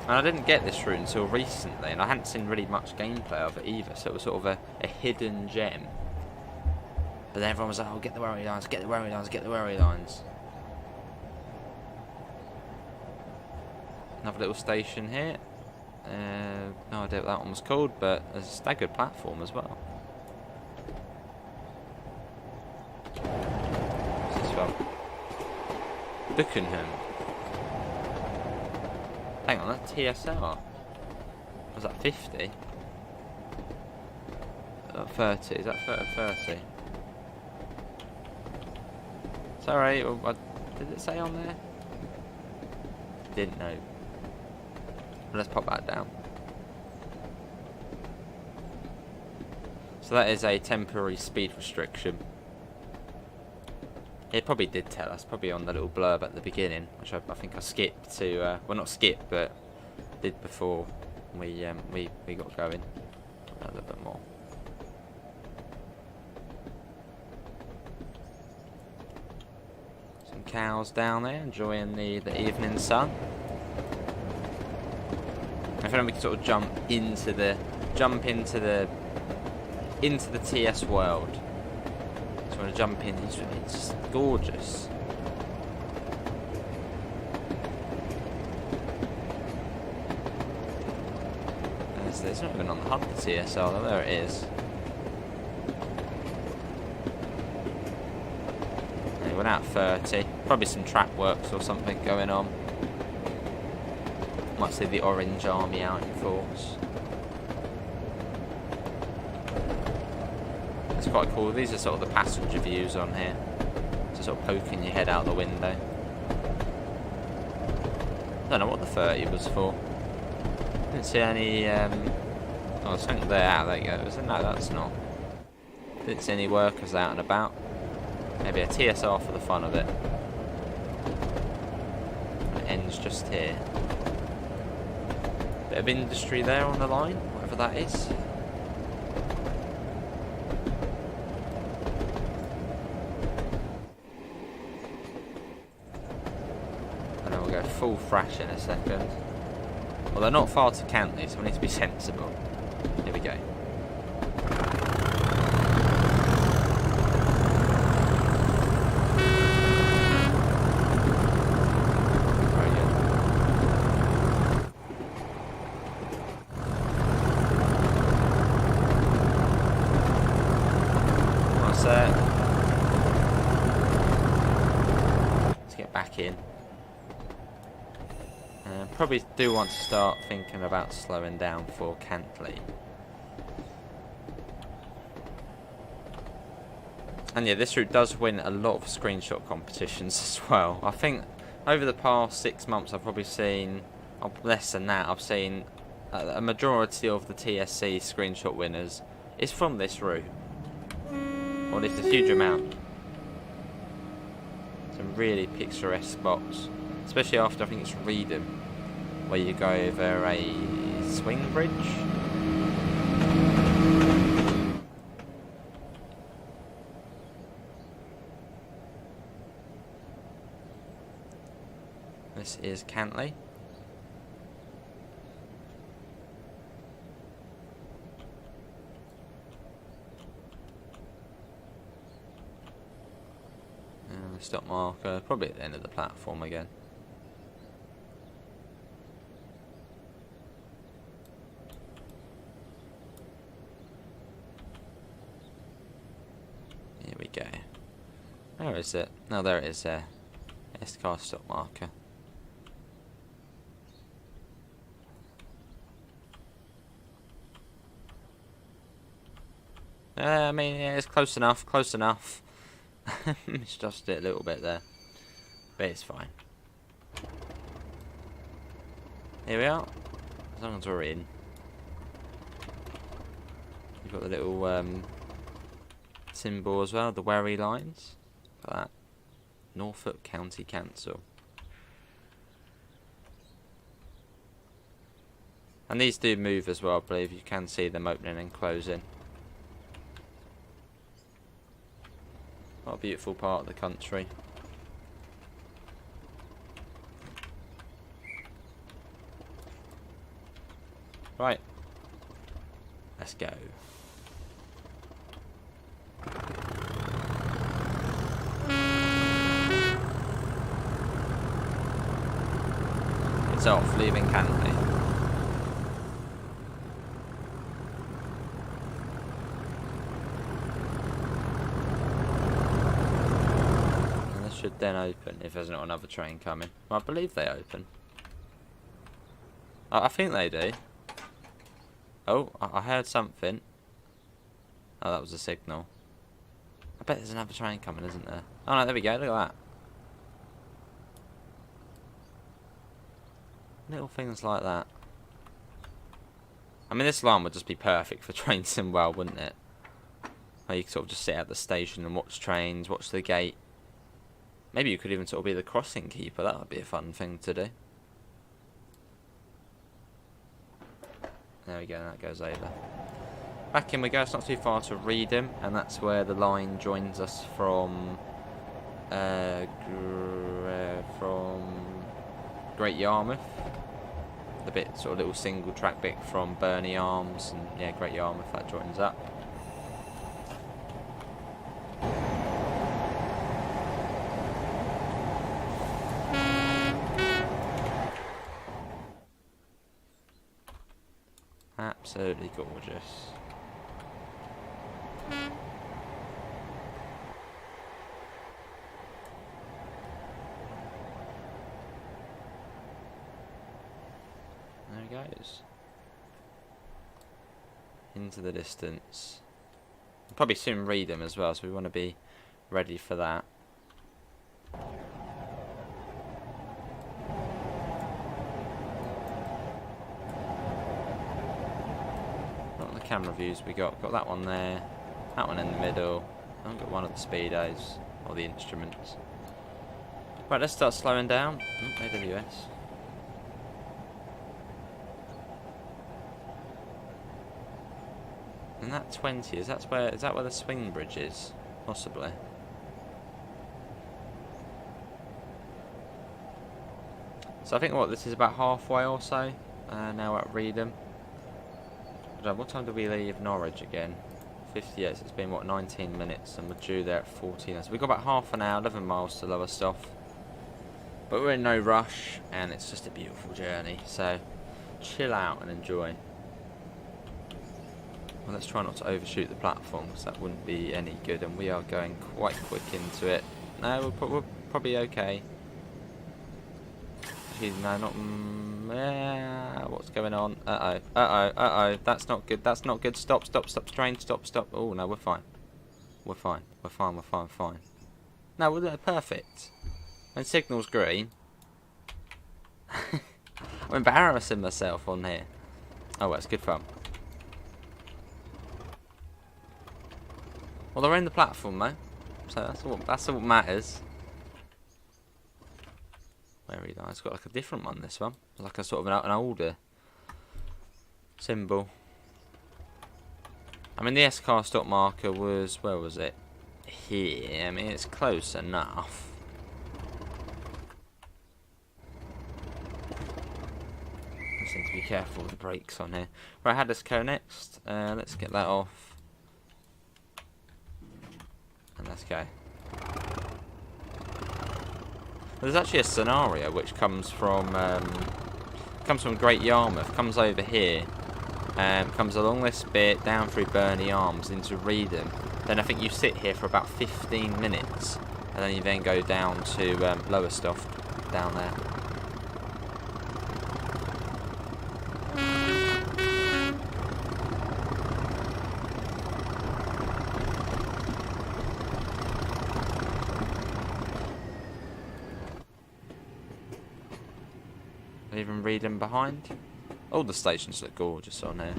And I didn't get this route until recently, and I hadn't seen really much gameplay of it either, so it was sort of a hidden gem. But then everyone was like, oh, get the worry lines, get the worry lines, get the worry lines. Another little station here. No idea what that one was called, but there's a staggered platform as well. What's this one? Buckingham. Hang on, that's TSR. Was that 50? 30, is that 30? Sorry, did it say on there? Didn't know. Let's pop that down. So that is a temporary speed restriction. It probably did tell us, probably on the little blurb at the beginning, which I think I skipped to, well not skipped, but did before we got going. A little bit more. Some cows down there enjoying the evening sun. I feel like we can sort of jump into the TS world. Just want to jump in. It's just gorgeous. It's not even on the HUD, the TSR, there it is. It went out 30. Probably some track works or something going on. Might see the Orange Army out in force. It's quite cool. These are sort of the passenger views on here. Just sort of poking your head out the window. Don't know what the 30 was for. Didn't see any. Oh, there's something there. Ah, there you go. No, that's not. Didn't see any workers out and about. Maybe a TSR for the fun of it. It ends just here. Bit of industry there on the line, whatever that is. And then we'll go full thrash in a second. Well, they're not far to Cantley, so we need to be sensible. Here we go. Let's get back in. Probably do want to start thinking about slowing down for Cantley. And yeah, this route does win a lot of screenshot competitions as well. I think over the past 6 months I've probably seen, less than that, I've seen a majority of the TSC screenshot winners is from this route. Or at least a huge amount. Some really picturesque spots. Especially after, I think it's Reedham, where you go over a swing bridge. This is Cantley. stop marker, probably at the end of the platform again. Here we go. Where is it? No, there it is there. S-car stop marker. I mean, yeah, it's close enough, close enough. Misjudged it a little bit there. But it's fine. Here we are. As long as we're in. You've got the little symbol as well, the Wherry lines. Look at that. Norfolk County Council. And these do move as well, I believe. You can see them opening and closing. What a beautiful part of the country. Right. Let's go. It's off, leaving Cantley. And this should then open if there's not another train coming. Well, I believe they open. I think they do. Oh, I heard something. Oh, that was a signal. I bet there's another train coming, isn't there? Oh no, there we go, look at that. Little things like that. I mean, this line would just be perfect for train sim well, wouldn't it? Where you could sort of just sit at the station and watch trains, watch the gate. Maybe you could even sort of be the crossing keeper, that would be a fun thing to do. There we go, that goes over. Back in we go, it's not too far to Reedham, and that's where the line joins us from Great Yarmouth. The bit, sort of little single track bit from Burnley Arms, and yeah, Great Yarmouth, that joins up. Absolutely gorgeous. There he goes. Into the distance. We'll probably soon read them as well, so we want to be ready for that. Camera views we got that one there, that one in the middle. I've got one of the speedos or the instruments. Right, let's start slowing down. AWS. And that 20 is that where the swing bridge is? Possibly. So I think this is about halfway or so. Now at Reedham. What time did we leave Norwich again? 58, so it's been what, 19 minutes, and we're due there at 14. So we've got about half an hour, 11 miles to Lowestoft. But we're in no rush, and it's just a beautiful journey, so chill out and enjoy. Well, let's try not to overshoot the platform, because that wouldn't be any good, and we are going quite quick into it. No, we're probably okay. Actually, no, not... what's going on? Uh-oh. That's not good. That's not good. Stop, train. Stop. Oh, no, we're fine. We're fine. No, we're perfect. When signal's green... I'm embarrassing myself on here. Oh, well, it's good fun. Well, they're in the platform, though. So that's all matters. Very nice. It's got like a different one, this one. Like a sort of an older symbol. I mean, the S-car stop marker was, where was it? Here. I mean, it's close enough. Just need to be careful with the brakes on here. Right, Haddiscoe next. Let's get that off. And let's go. There's actually a scenario which comes from Great Yarmouth, comes over here, comes along this bit, down through Burnley Arms into Reedham. Then I think you sit here for about 15 minutes, and then you then go down to Lowestoft down there. Even Reedham behind. All the stations look gorgeous on here.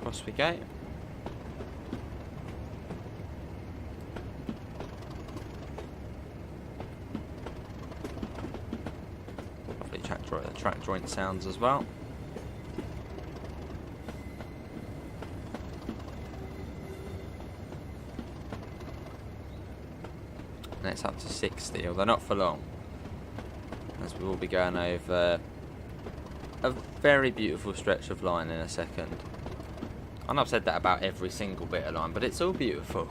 Across we go. Lovely track joint sounds as well. And it's up to 60, although not for long, as we will be going over a very beautiful stretch of line in a second. And I've said that about every single bit of line, but it's all beautiful.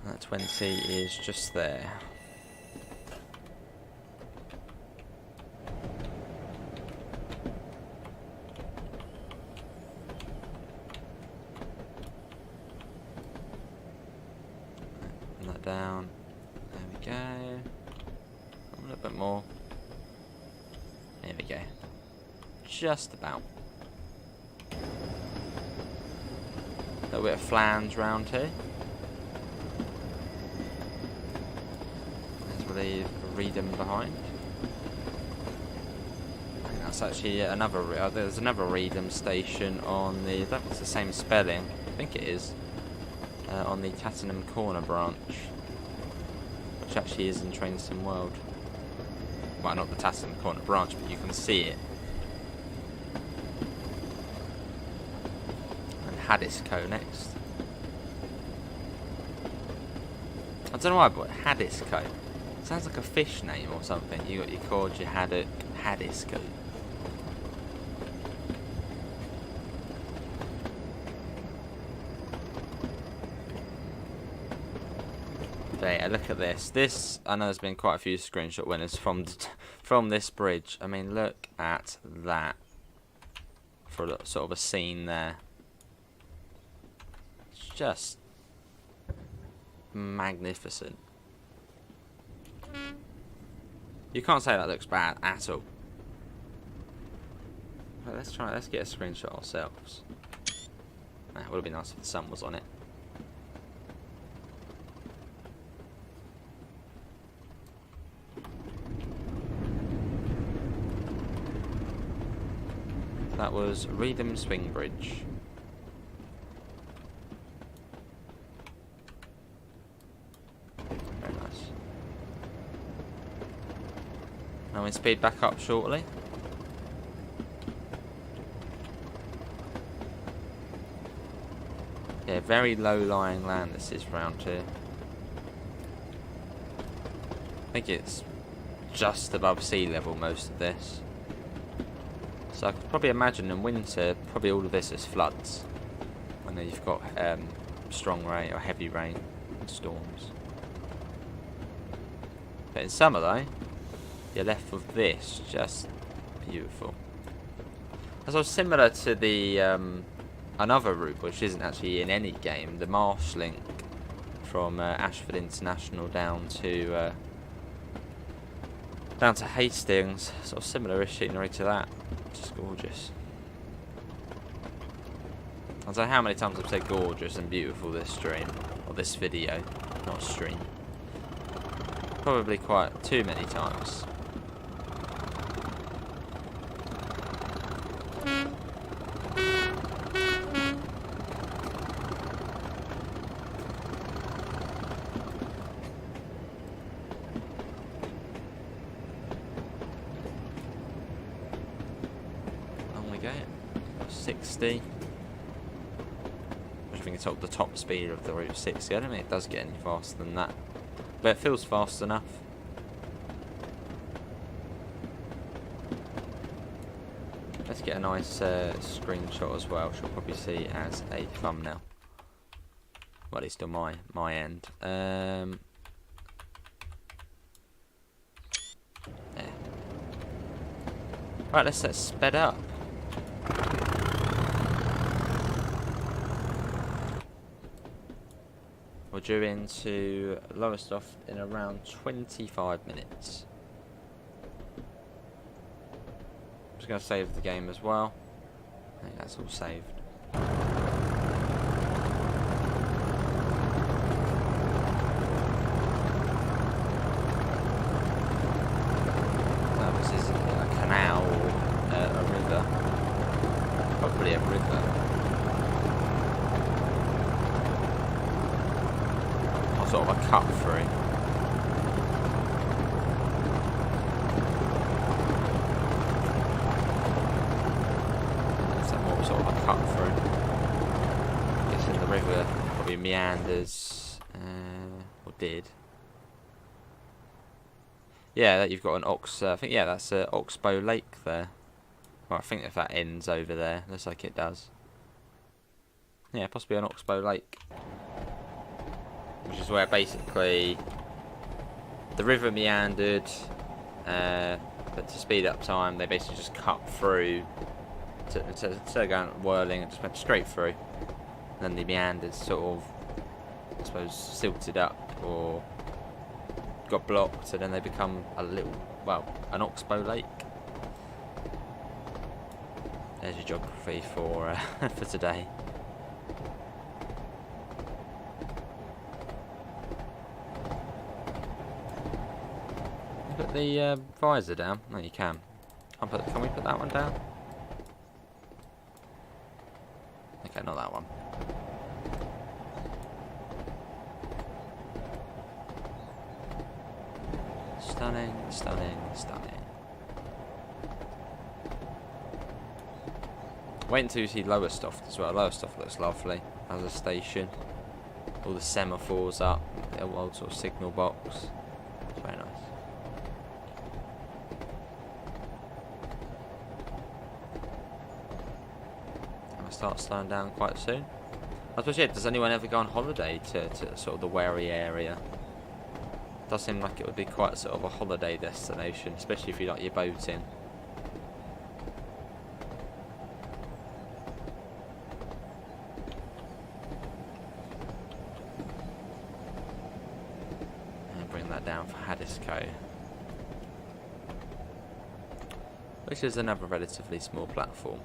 That 20 is just there. That down. There we go. A little bit more. There we go. Just about. A little bit of flange round here. As we leave Reedham behind. And that's actually another. There's another Reedham station on the. I don't know if it's the same spelling. I think it is. On the Tattenham Corner branch, which actually is in Trainsim World. Well, not the Tattenham Corner branch, but you can see it. And Haddiscoe next. I don't know why, but Haddiscoe sounds like a fish name or something. You got your called your haddock, Haddiscoe. Yeah, look at this. This, I know there's been quite a few screenshot winners from this bridge. I mean, look at that for a sort of a scene there. It's just magnificent. You can't say that looks bad at all. But let's get a screenshot ourselves. It would have been nice if the sun was on it. That was Reedham Swing Bridge. Very nice. Now we speed back up shortly. Yeah, very low-lying land this is round here. I think it's just above sea level, most of this. So I could probably imagine in winter, probably all of this is floods. I know you've got strong rain or heavy rain and storms. But in summer though, you're left with this, just beautiful. That's sort of similar to the another route which isn't actually in any game, the Marsh Link from Ashford International down to Hastings. Sort of similar-ish scenery to that. Just gorgeous. I don't know how many times I've said gorgeous and beautiful this stream, or this video, not stream. Probably quite too many times. On we go. 60. Which I think sort of the top speed of the Route 60. I don't think it does get any faster than that, but it feels fast enough. Let's get a nice screenshot as well, which you'll probably see as a thumbnail. Well, at least on my end. Yeah. Right, let's sped up. We're due into Lowestoft in around 25 minutes. I'm just going to save the game as well. I think that's all saved. No, this isn't a canal or a river. Probably a river. Sort of a cut through. Is that more sort of a cut through? I guess in the river probably meanders, or did. Yeah, that you've got an ox. I think that's Oxbow Lake there. Well, I think if that ends over there, looks like it does. Yeah, possibly an Oxbow Lake. Which is where basically the river meandered, but to speed up time, they basically just cut through, instead of going whirling, it just went straight through. And then the meanders sort of, I suppose, silted up or got blocked, and then they become a little, well, an Oxbow Lake. There's your geography for for today. Put the visor down. No, you can. Can we put that one down? Okay, not that one. Stunning, stunning, stunning. Wait until you see Lowestoft as well. Lowestoft looks lovely as a station. All the semaphores up, the old sort of signal box. It's very nice. Start slowing down quite soon. I suppose, yeah, does anyone ever go on holiday to sort of the Wherry area? Does seem like it would be quite sort of a holiday destination, especially if you like your boating. And bring that down for Haddiscoe, which is another relatively small platform.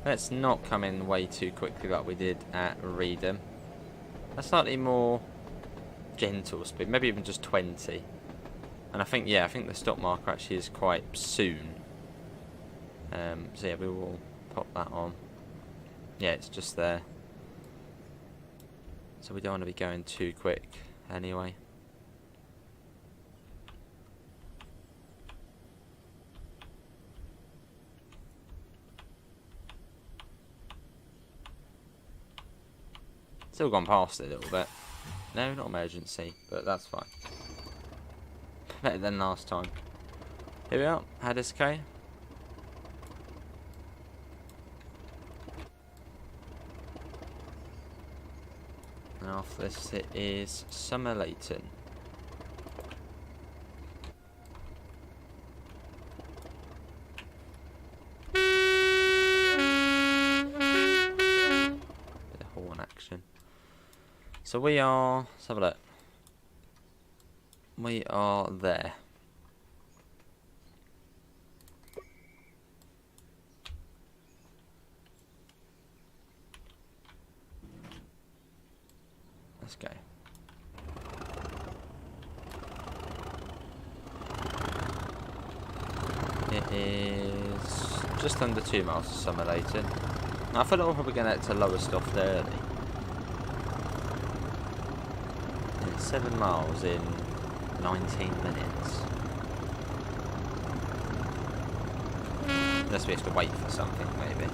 Let's not come in way too quickly like we did at Reedham. A slightly more gentle speed, maybe even just 20. And I think the stop marker actually is quite soon. So yeah, we will pop that on. Yeah, it's just there. So we don't want to be going too quick anyway. Still gone past it a little bit. No, not emergency, but that's fine. Better than last time. Here we are, Haddiscoe. And after this it is Somerleyton. Bit of horn action. So we are, let's have a look. We are there. Let's go. It is just under 2 miles to Somerleyton. I thought we're probably going to get to Lowestoft early. 7 miles in 19 minutes. Unless we have to wait for something, maybe.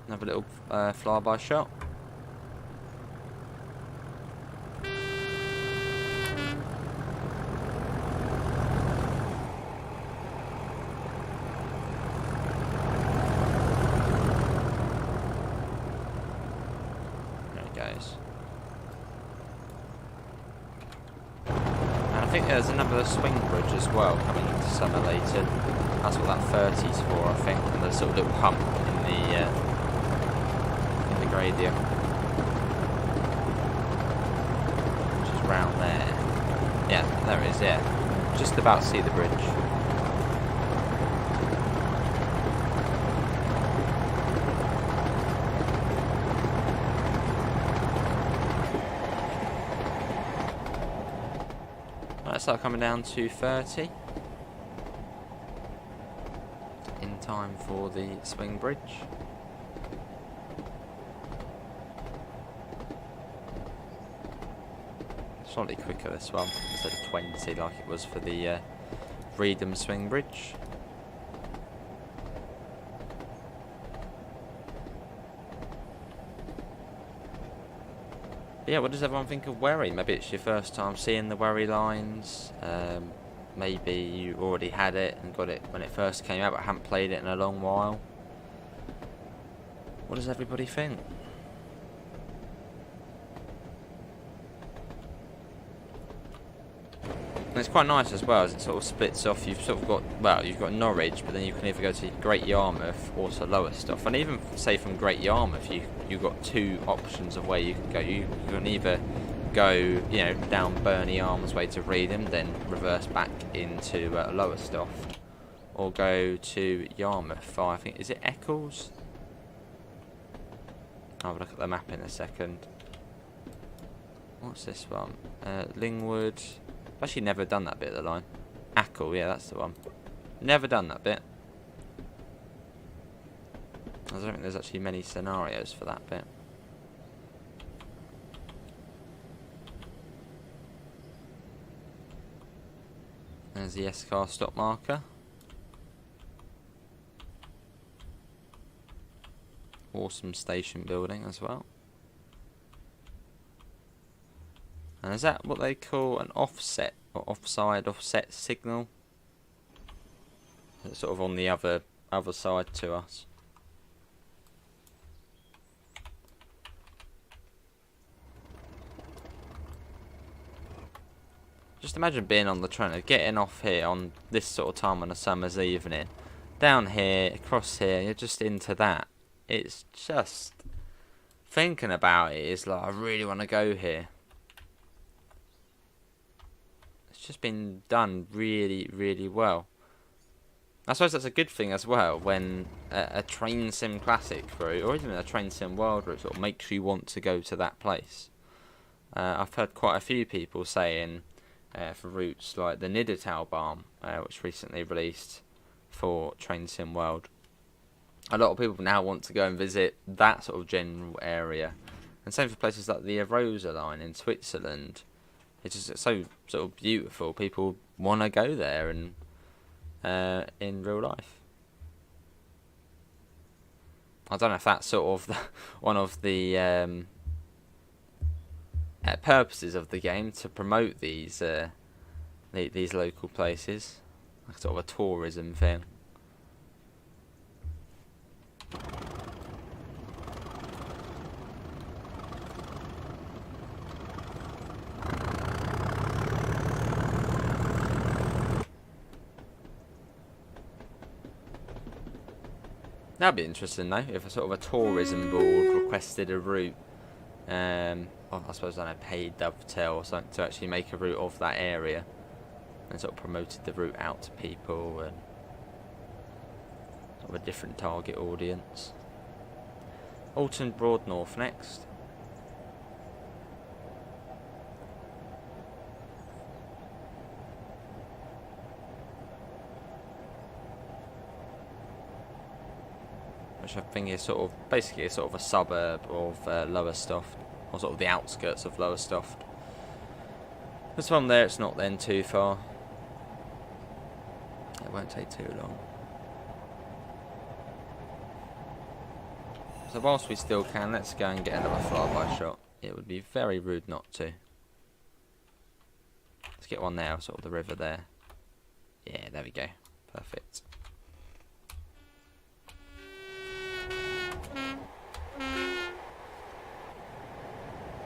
Another little flyby shot. And I think there's another swing bridge as well coming into Summer Leighton. That's what that 30's for, I think. And there's a sort of little hump in the gradient, which is round there. Yeah, there it is. Yeah, just about to see the bridge. Let's start coming down to 30 in time for the swing bridge. Slightly quicker this one instead of 20 like it was for the Reedham swing bridge. Yeah, what does everyone think of Wherry? Maybe it's your first time seeing the Wherry lines. Maybe you already had it and got it when it first came out but haven't played it in a long while. What does everybody think? And it's quite nice as well as it sort of splits off. You've sort of got, well, you've got Norwich, but then you can either go to Great Yarmouth or to Lowestoft. And even say from Great Yarmouth, you've got two options of where you can go. You can either go, you know, down Burney Arms way to Reedham, then reverse back into Lowestoft, or go to Yarmouth. I think, is it Eccles? I'll have a look at the map in a second. What's this one? Lingwood. I've actually never done that bit of the line. Ackle, yeah, that's the one. Never done that bit. I don't think there's actually many scenarios for that bit. There's the S-car stop marker. Awesome station building as well. And is that what they call an offset or offset signal? It's sort of on the other side to us. Just imagine being on the train, getting off here on this sort of time on a summer's evening, down here, across here, you're just into that. It's just, thinking about it is like, I really want to go here. It's just been done really, really well. I suppose that's a good thing as well when a Train Sim Classic route, or even a Train Sim World route, sort of makes you want to go to that place. I've heard quite a few people saying for routes like the Nidertal Barm, which recently released for Train Sim World, a lot of people now want to go and visit that sort of general area. And same for places like the Arosa line in Switzerland. It's just so sort of beautiful. People want to go there and in real life. I don't know if that's sort of one of the purposes of the game, to promote these local places, like sort of a tourism thing. That'd be interesting though, if a sort of a tourism board requested a route, I suppose, I don't know, paid Dovetail or something to actually make a route of that area, and sort of promoted the route out to people and sort of a different target audience. Alton Broad North next. which I think is sort of basically a sort of a suburb of Lowestoft, or sort of the outskirts of Lowestoft. Because from there it's not then too far. It won't take too long. So whilst we still can, let's go and get another flyby shot. It would be very rude not to. Let's get one there, sort of the river there. Yeah, there we go. Perfect.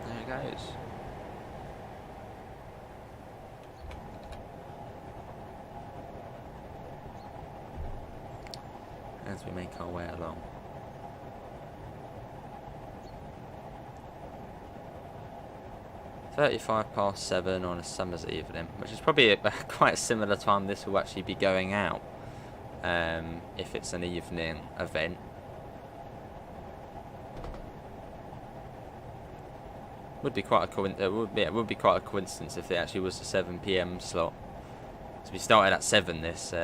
There it goes. As we make our way along. "7:35 on a summer's evening," which is probably quite a similar time this will actually be going out, if it's an evening event. Would be quite a would be quite a coincidence if it actually was a 7 PM slot. So we started at 7 this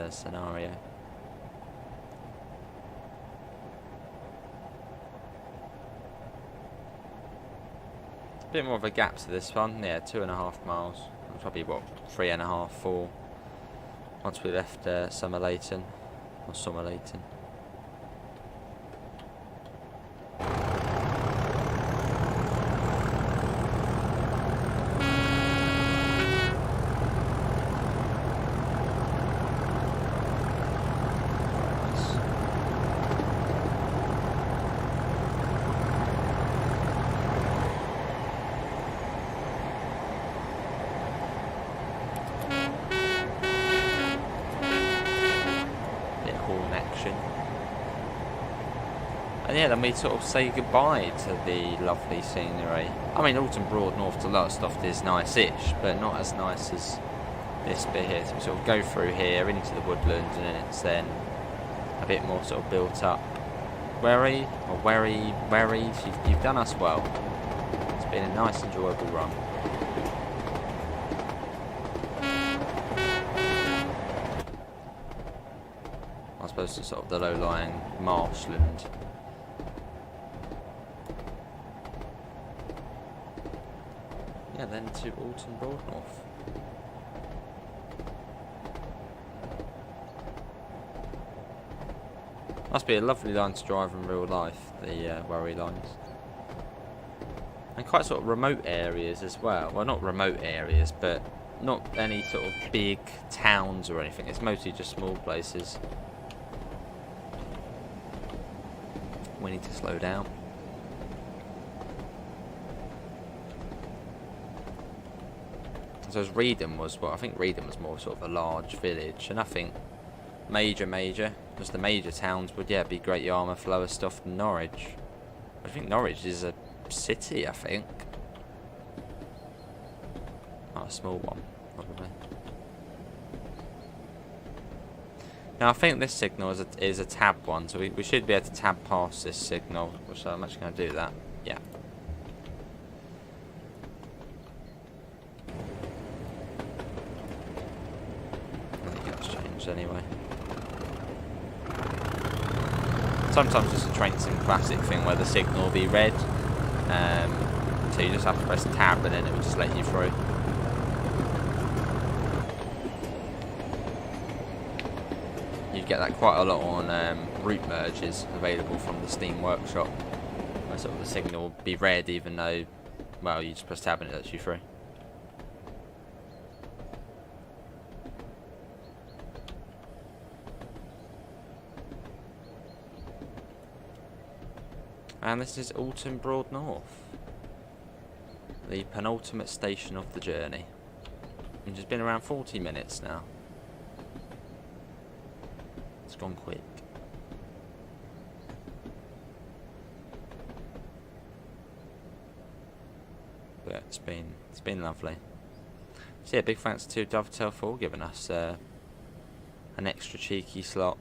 scenario. Bit more of a gap to this one, yeah, 2.5 miles. Probably what, 3.5, 4. Once we left Somerleyton, or Somerleyton. And yeah, then we sort of say goodbye to the lovely scenery. I mean, Alton Broad north to Lowestoft is nice-ish, but not as nice as this bit here. So we sort of go through here into the woodlands, and then it's then a bit more sort of built up. Wherry, you've done us well. It's been a nice, enjoyable run. I suppose it's sort of the low-lying marshland. Yeah, then to Alton Broad North. Must be a lovely line to drive in real life, the Wherry lines. And quite sort of remote areas as well. Well, not remote areas, but not any sort of big towns or anything. It's mostly just small places. We need to slow down. So as Reedham was, well, I think Reedham was more sort of a large village, and I think major, just the major towns would, yeah, be Great Yarmouth, Lowestoft and Norwich. I think Norwich is a city, I think. Not a small one, probably. Now I think this signal is a tab one, so we should be able to tab past this signal, which I'm actually going to do that, yeah. Anyway, sometimes it's a train sim classic thing where the signal will be red, so you just have to press tab and then it will just let you through. You get that quite a lot on route merges available from the Steam Workshop, where sort of the signal will be red even though, well, you just press tab and it lets you through. And this is Alton Broad North, the penultimate station of the journey, which has been around 40 minutes now. It's gone quick. But it's been lovely. So yeah, big thanks to Dovetail for giving us an extra cheeky slot.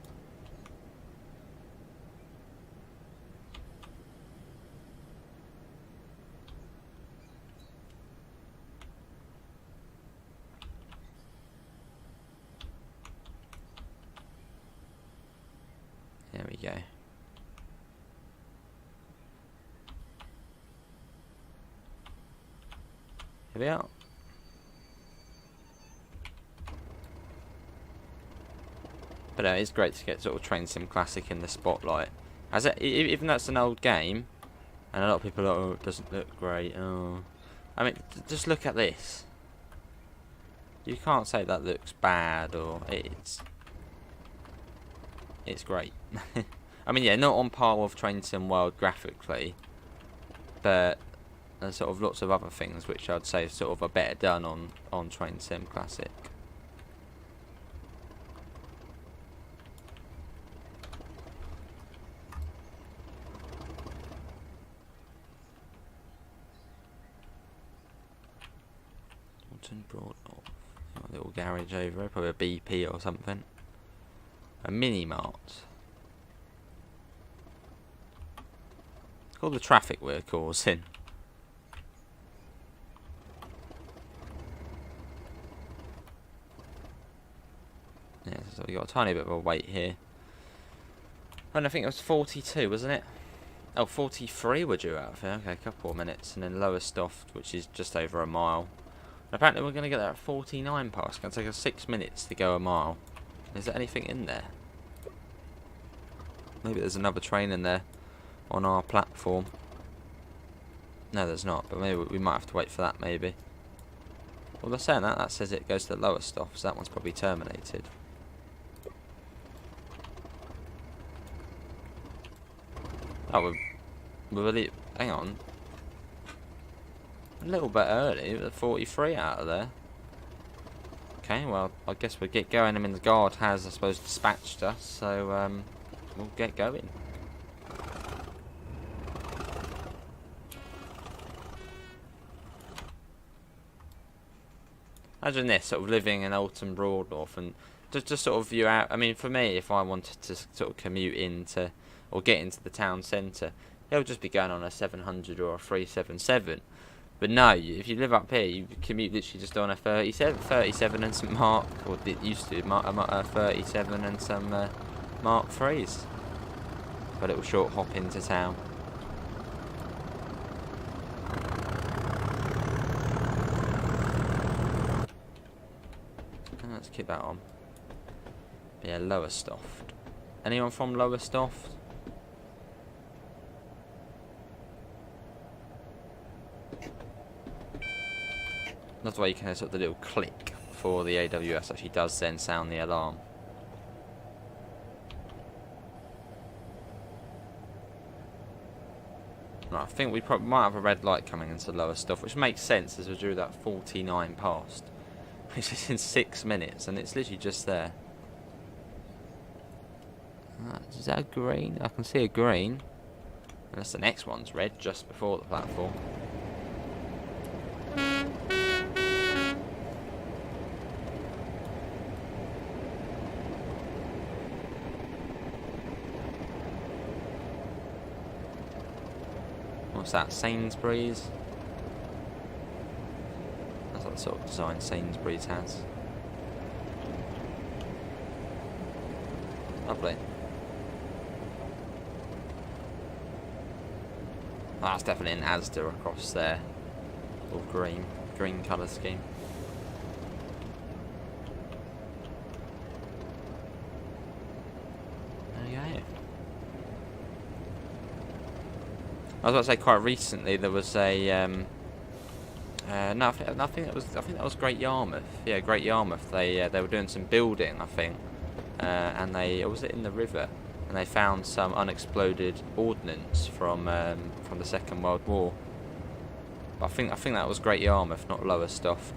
There we go. we are. But it's great to get sort of Train Sim Classic in the spotlight. As it, even though it's an old game, and a lot of people are, oh, it doesn't look great. Oh, I mean, just look at this. You can't say that looks bad or it's great. I mean, yeah, not on par with Train Sim World graphically, but there's sort of lots of other things which I'd say sort of are better done on Train Sim Classic. Broad North. A little garage over, probably a BP or something. A mini mart. It's called the traffic we're causing. Yeah, so we got a tiny bit of a wait here. And I think it was 42, wasn't it? Oh, 43 we're due out of here. Okay, a couple more minutes, and then Lowestoft, which is just over a mile. Apparently we're going to get there at 49 past. It's going to take us 6 minutes to go a mile. Is there anything in there? Maybe there's another train in there on our platform. No, there's not, but maybe we might have to wait for that, maybe. Well, they're saying that says it goes to the Lowestoft, so that one's probably terminated. Oh, we're really... Hang on. A little bit early, with 43 out of there. Okay, well, I guess we'll get going. I mean, the guard has, I suppose, dispatched us, so we'll get going. Imagine this, sort of living in Alton Broadnorth, and just sort of view out. I mean, for me, if I wanted to sort of commute into, or get into the town centre, it would just be going on a 700 or a 377. But no, if you live up here, you commute literally just on a 37 and some Mark, or it used to, 37 and some Mark 3s. A little short hop into town. And let's keep that on. Yeah, Lowestoft. Anyone from Lowestoft? That's why you can hear sort of the little click before the AWS actually does then sound the alarm. Right, I think we probably might have a red light coming into Lowestoft, which makes sense as we drew that 49 past, which is in 6 minutes, and it's literally just there. Is that a green? I can see a green. Unless the next one's red, just before the platform. What's that? Sainsbury's? That's what sort of design Sainsbury's has. Lovely. Oh, that's definitely an Asda across there. All green colour scheme. There you go. I was about to say, quite recently there was a no, I think that was Great Yarmouth. Yeah, Great Yarmouth. They were doing some building, I think, and was it in the river? And they found some unexploded ordnance from the Second World War. But I think that was Great Yarmouth, not Lowestoft.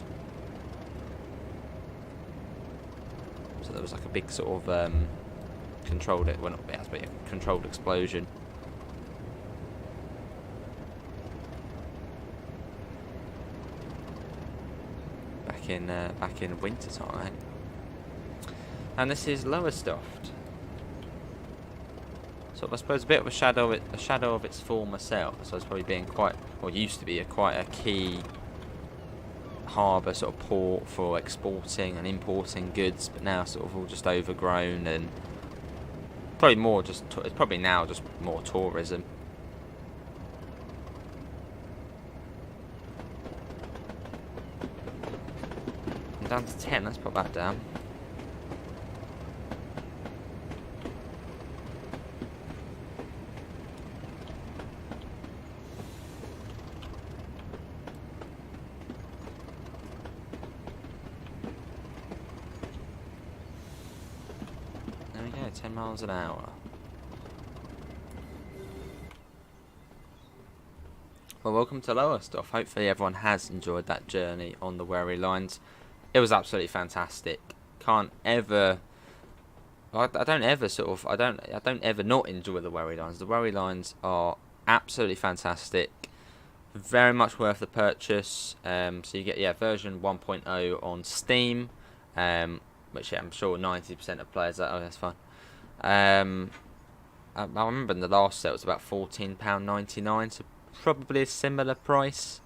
So there was like a big sort of controlled controlled explosion. Back in winter time. And this is Lowestoft. Sort of, I suppose, a bit of a shadow of its former self. So it's probably being used to be quite a key harbour, sort of port for exporting and importing goods, but now sort of all just overgrown and probably more just it's probably now just more tourism. I'm down to 10, let's put that down. There we go, 10 miles an hour. Well, welcome to Lowestoft. Hopefully everyone has enjoyed that journey on the Wherry lines. It was absolutely fantastic. Can't ever... I don't ever not enjoy the Wherry lines. The Wherry lines are absolutely fantastic. Very much worth the purchase. So you get version 1.0 on Steam, which I'm sure 90% of players are. Oh, that's fine. I remember in the last set it was about £14.99, so probably a similar price.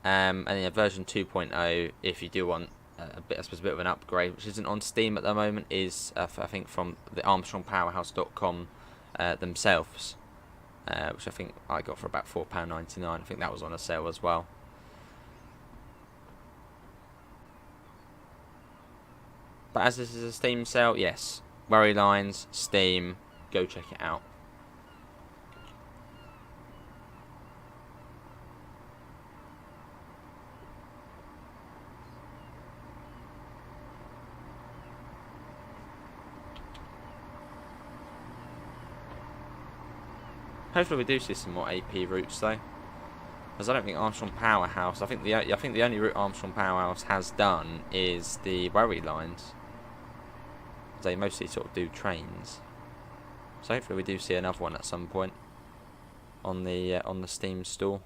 And version 2.0, if you do want a bit of an upgrade, which isn't on Steam at the moment, is I think from the ArmstrongPowerhouse.com themselves, which I think I got for about £4.99. I think that was on a sale as well. But as this is a Steam sale, yes, Wherry lines, Steam, go check it out. Hopefully we do see some more AP routes though, because I don't think Armstrong Powerhouse. I think the only route Armstrong Powerhouse has done is the Wherry lines. They mostly sort of do trains, so hopefully we do see another one at some point on the Steam store.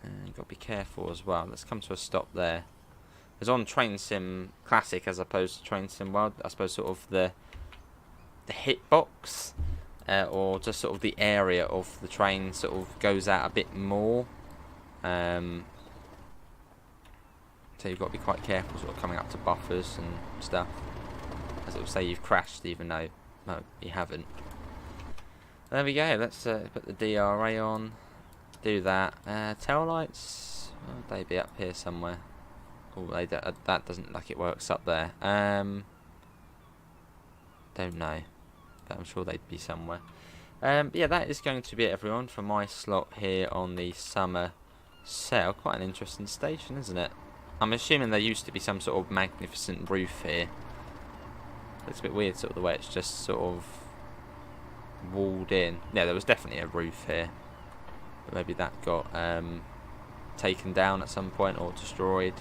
And you've got to be careful as well. Let's come to a stop there. It's on Train Sim Classic as opposed to Train Sim World. I suppose sort of the hitbox or just sort of the area of the train sort of goes out a bit more. So you've got to be quite careful sort of coming up to buffers and stuff, as it will say you've crashed even though no, you haven't. There we go. Let's put the DRA on. Do that. Tail lights, well, they'd be up here somewhere. Oh, that doesn't look like it works up there. Don't know, but I'm sure they'd be somewhere. But yeah, that is going to be it, everyone, for my slot here on the summer sale. Quite an interesting station, isn't it? I'm assuming there used to be some sort of magnificent roof here. Looks a bit weird, sort of the way it's just sort of walled in. Yeah, there was definitely a roof here, but maybe that got taken down at some point or destroyed.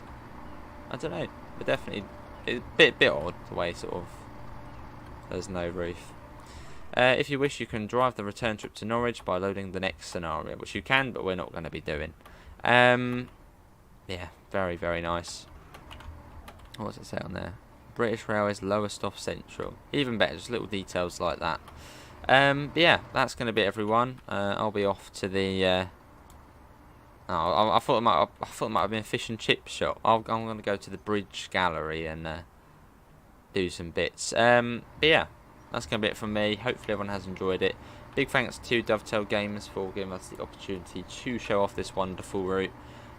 I don't know, but definitely a bit odd the way sort of there's no roof. If you wish, you can drive the return trip to Norwich by loading the next scenario, which you can, but we're not going to be doing. Yeah, very, very nice. What's it say on there? British Railways Lowestoft Central. Even better, just little details like that. But yeah, that's going to be it, everyone. I'll be off to the... I thought it might have been a fish and chip shop. I'm going to go to the Bridge Gallery and do some bits. But yeah, that's going to be it from me. Hopefully everyone has enjoyed it. Big thanks to Dovetail Games for giving us the opportunity to show off this wonderful route.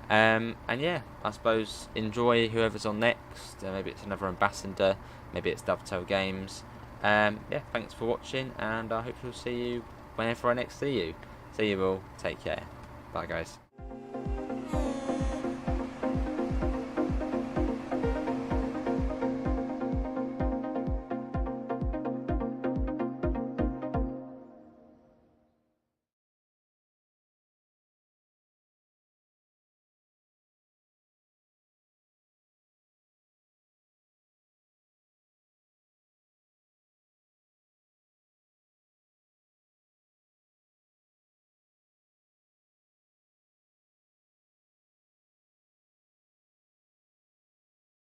And yeah, I suppose enjoy whoever's on next. Maybe it's another ambassador, maybe it's Dovetail Games. Yeah, thanks for watching, and I hope we'll see you whenever I next see you. See you all. Take care. Bye, guys.